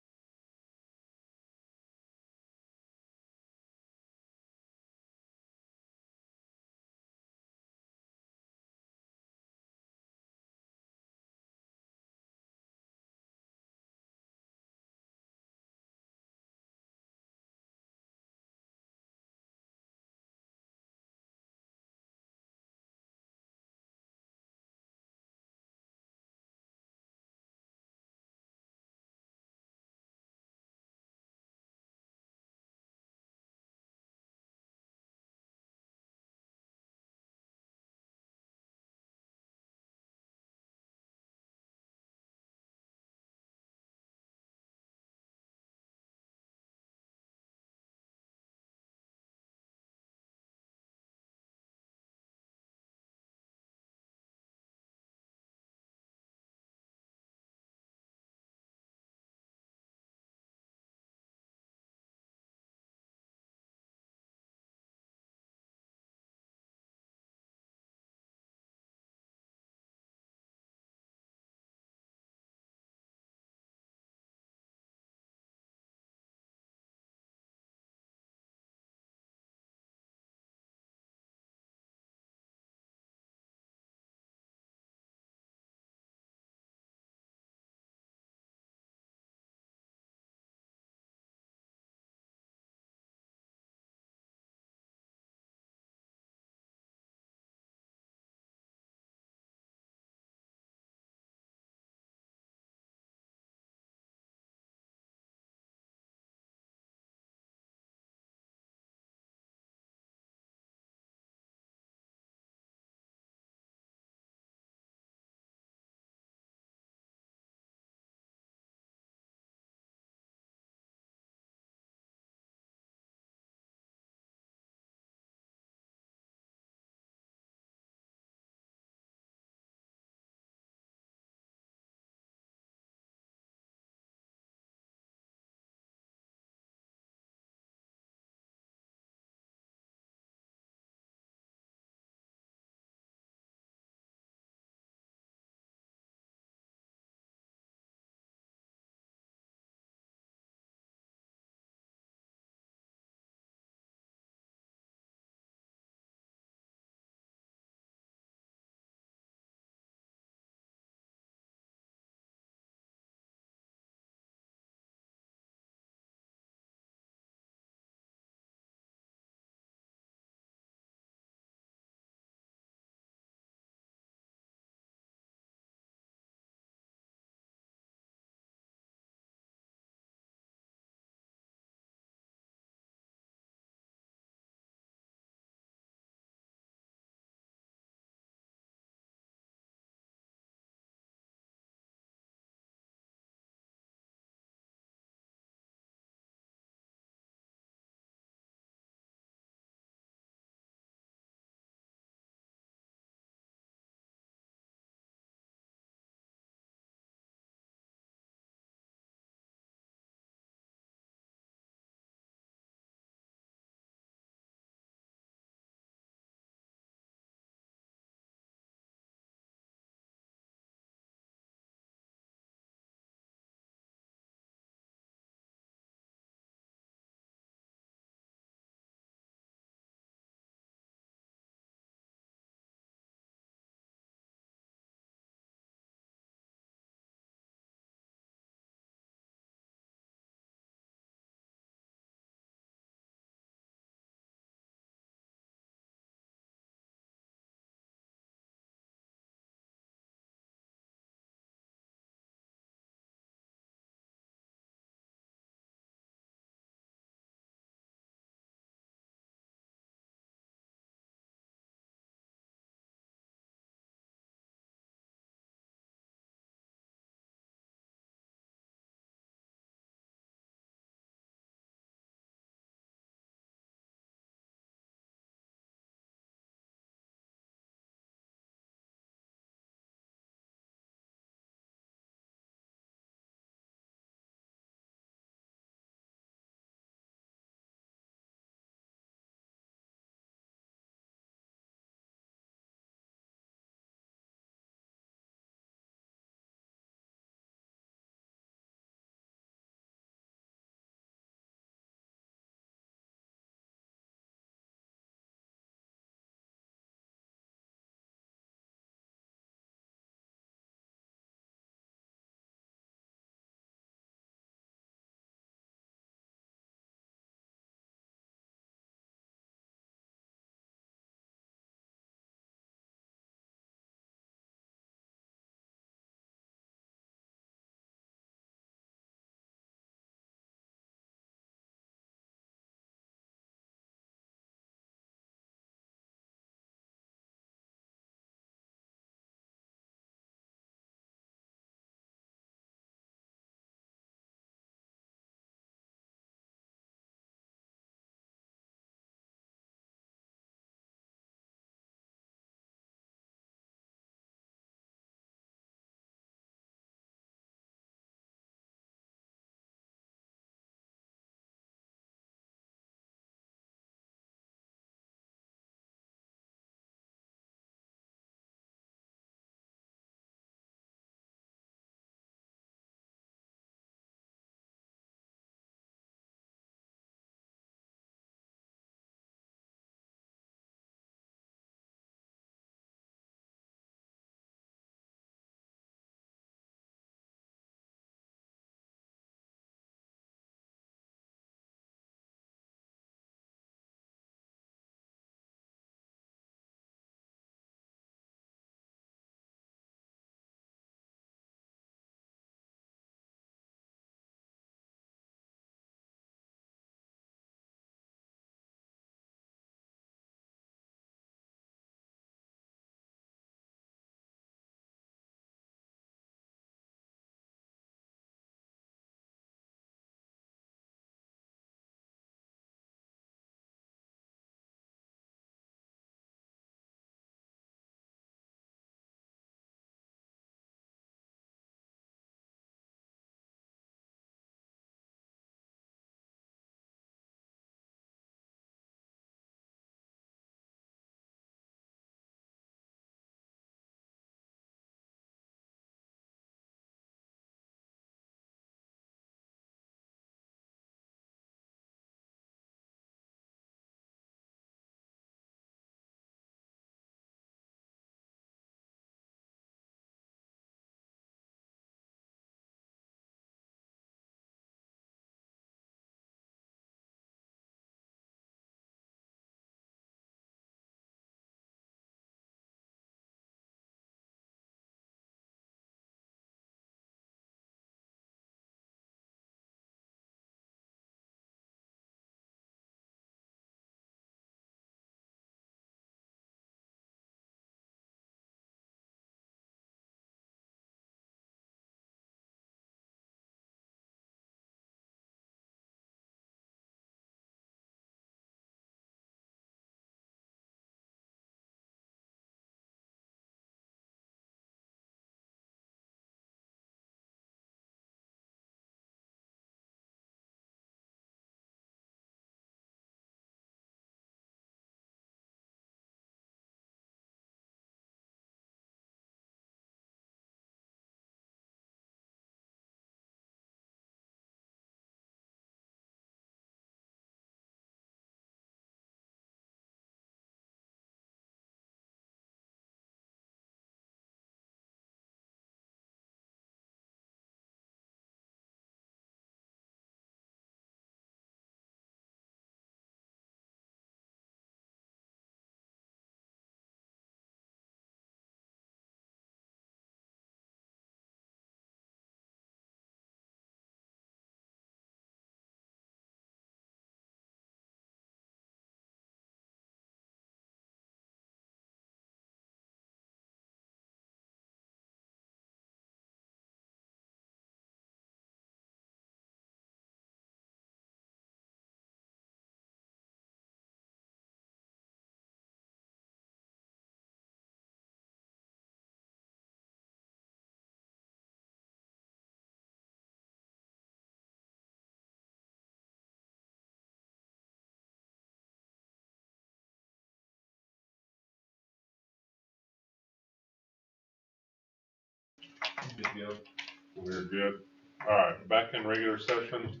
We're good. All right, back in regular session.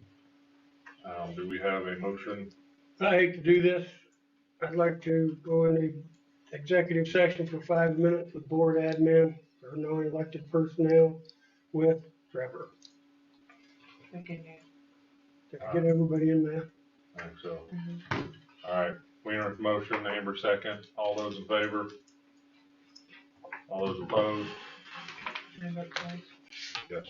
Do we have a motion? I hate to do this. I'd like to go in a executive session for 5 minutes with board admin or non-elected personnel with Trevor. Did I get everybody in there? I think so. All right, Wiener motion, Amber second. All those in favor? All those opposed? Yes.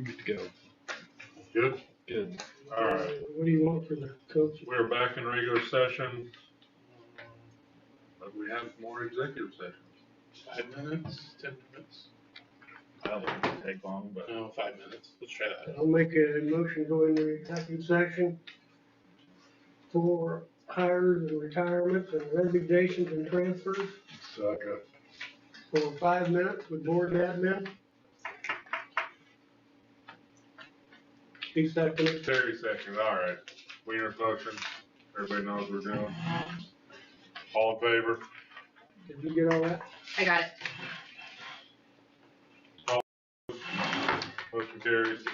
Good to go. Good? Good. All right. What do you want for the coach? We're back in regular session. But we have more executive sessions. 5 minutes, 10 minutes? I don't think it'll take long, but. No, 5 minutes. Let's try that. I'll make a motion to go into executive section for hires and retirements and resignations and transfers Second. for 5 minutes with board admin. He seconded. Terry second, all right. Wiener's motion. Everybody knows what we're doing. All in favor? Did you get all that? I got it. Motion carries.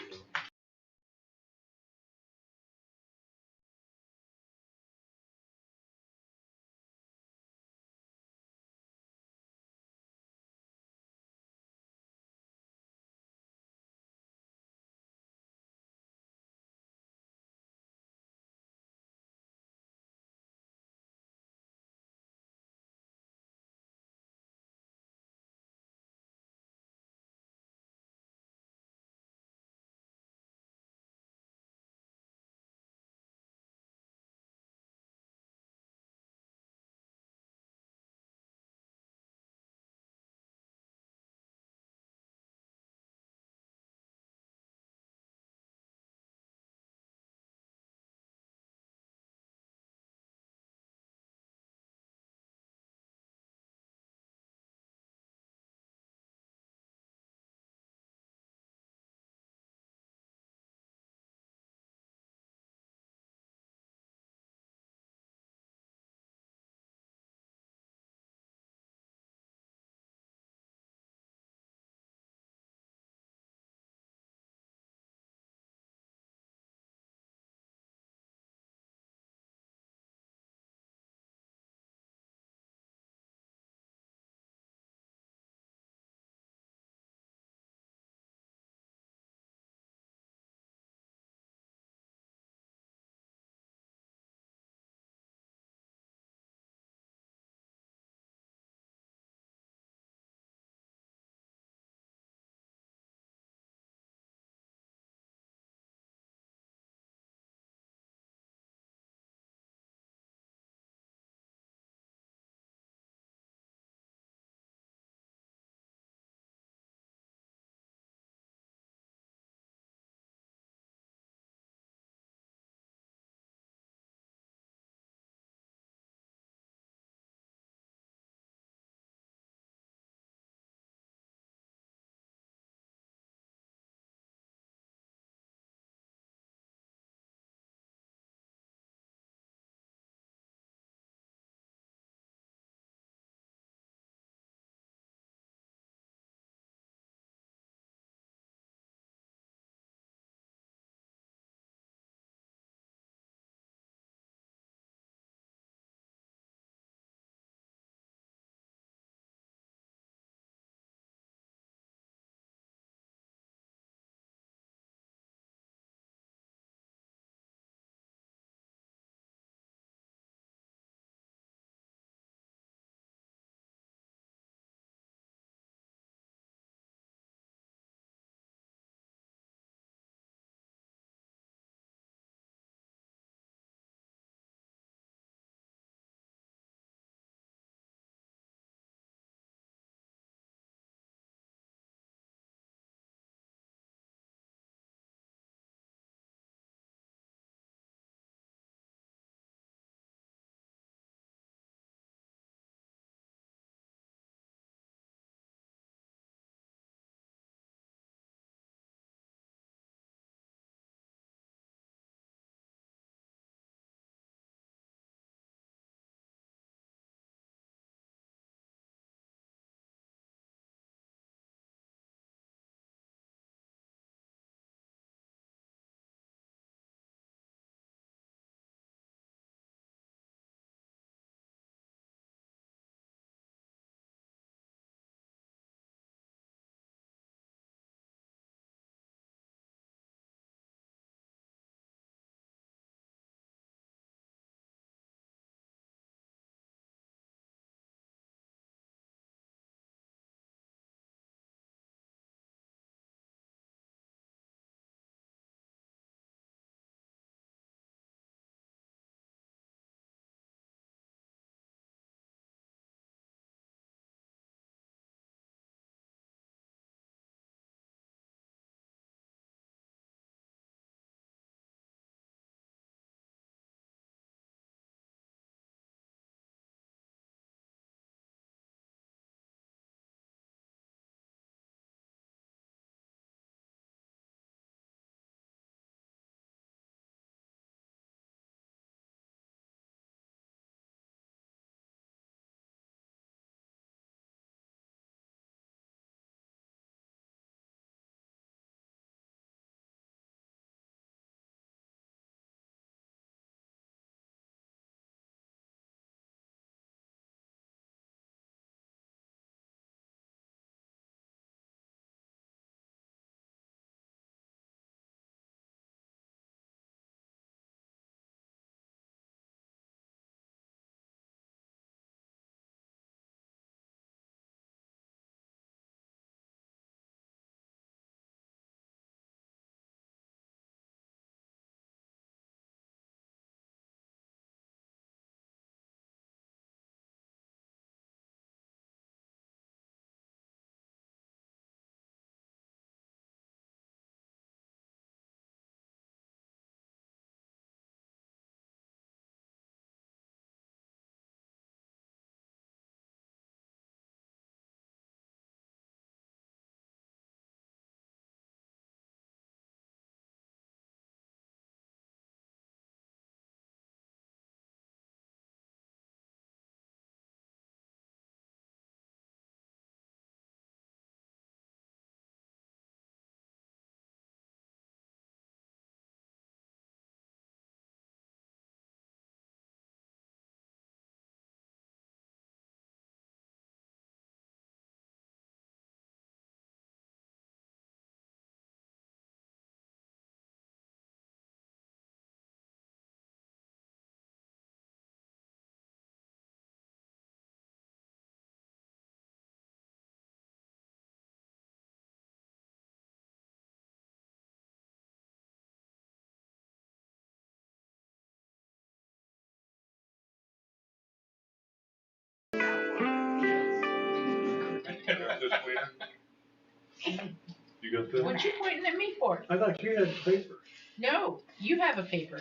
You got this? What you pointing at me for? I thought you had the paper. No, you have a paper.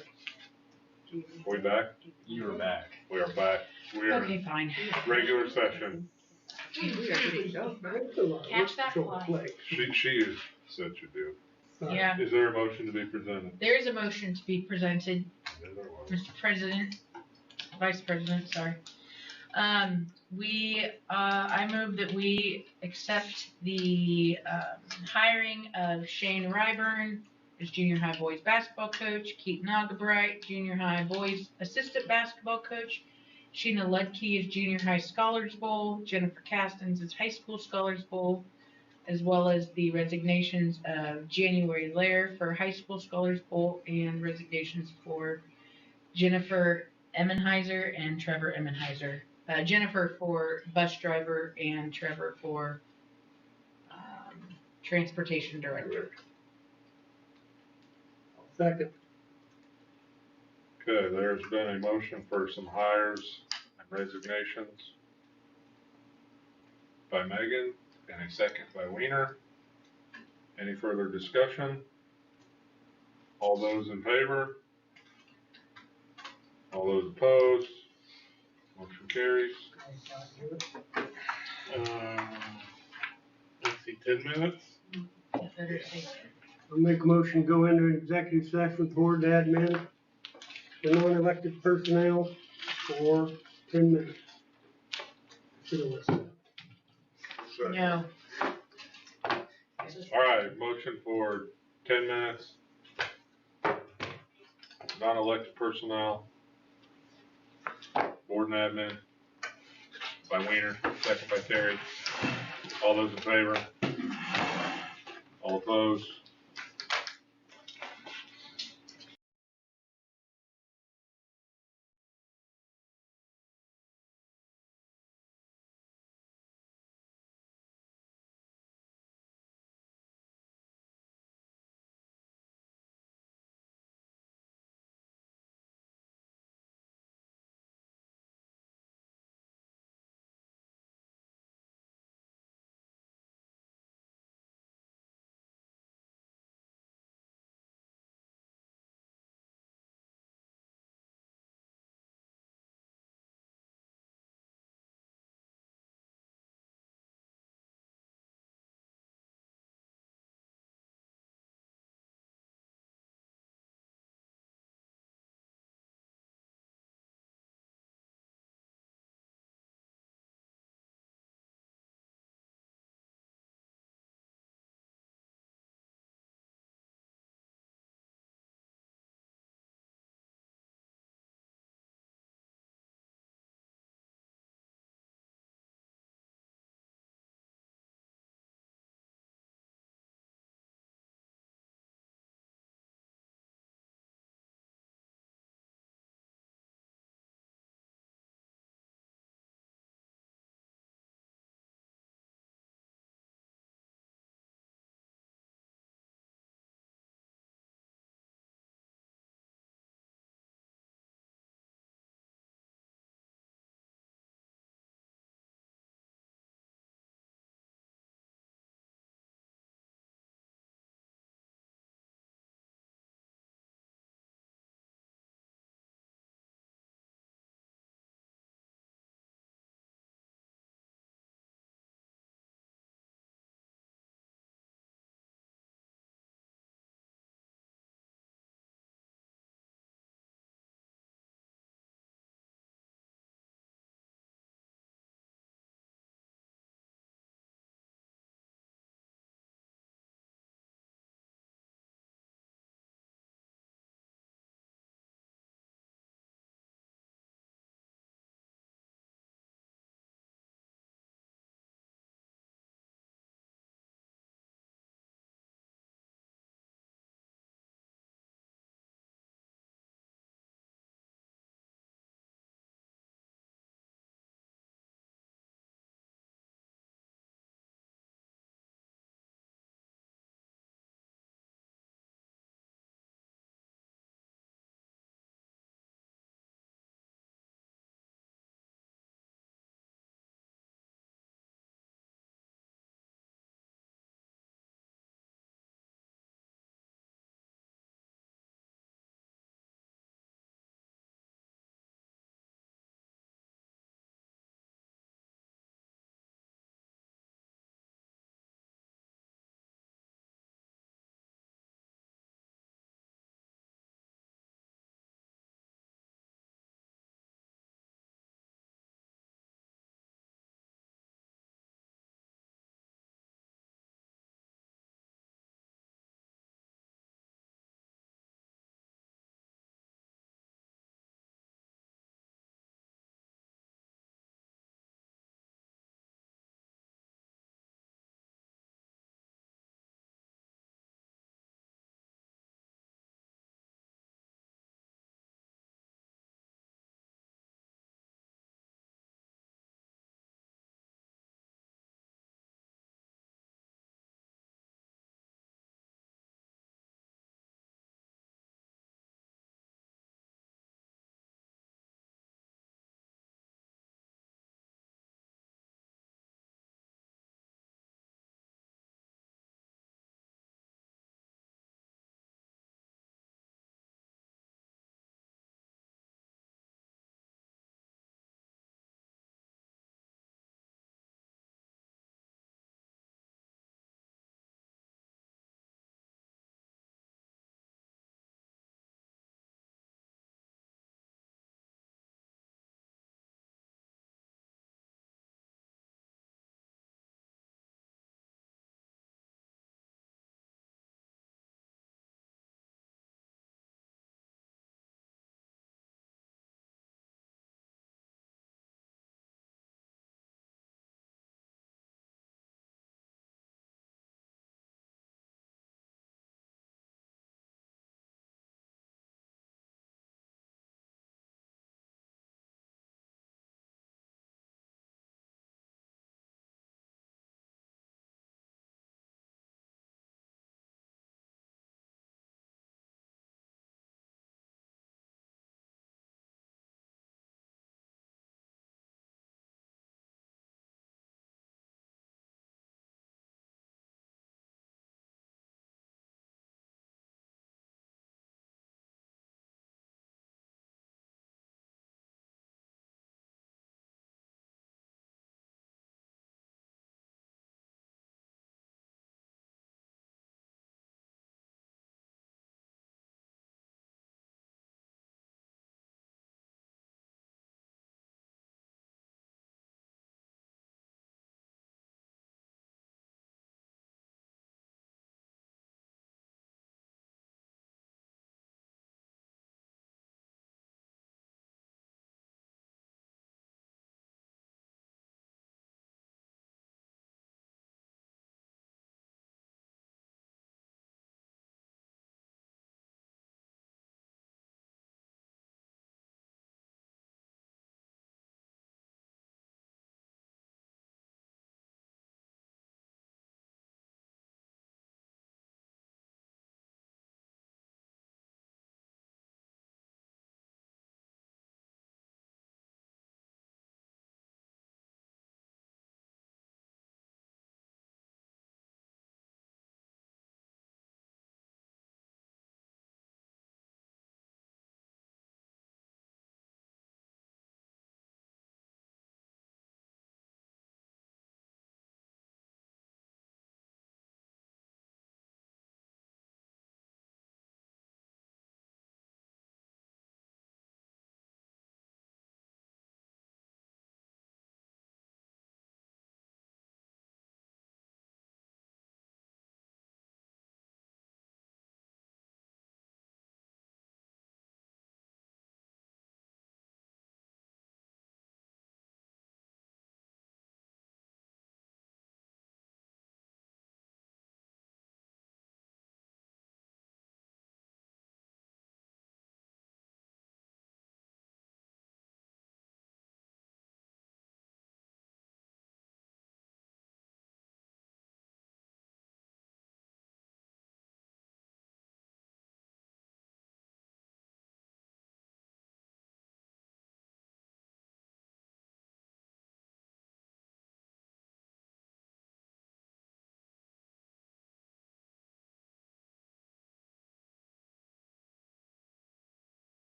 We back? You were back. We are back. We are Okay, fine. regular session. Catch that fly. She said you do. Yeah. Is there a motion to be presented? There is a motion to be presented, Mr. President, Vice President, sorry. I move that we accept the, hiring of Shane Ryburn as junior high boys basketball coach, Keaton Algebright, junior high boys assistant basketball coach, Sheena Ludke as junior high scholars bowl, Jennifer Castens as high school scholars bowl, as well as the resignations of January Lair for high school scholars bowl and resignations for Jennifer Emmenheiser and Trevor Emmenheiser. Jennifer for bus driver and Trevor for transportation director. Second. Okay, there's been a motion for some hires and resignations by Megan and a second by Weiner. Any further discussion? All those in favor? All those opposed? Motion carries. Let's see, 10 minutes? I'll make a motion to go into executive session with board admin for non-elected personnel for 10 minutes. Should have listened. No. All right, motion for 10 minutes. Non-elected personnel. Board and admin by Weiner, second by Terry. All those in favor? All opposed?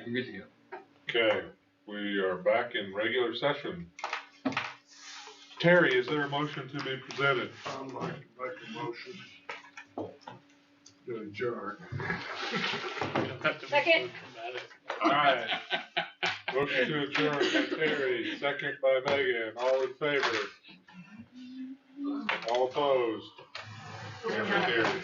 You're good to go. Okay, we are back in regular session. Terry, is there a motion to be presented? I'd like to make a motion to adjourn. Second. Alright. Motion to adjourn by Terry, second by Megan, all in favor? All opposed? Motion carries.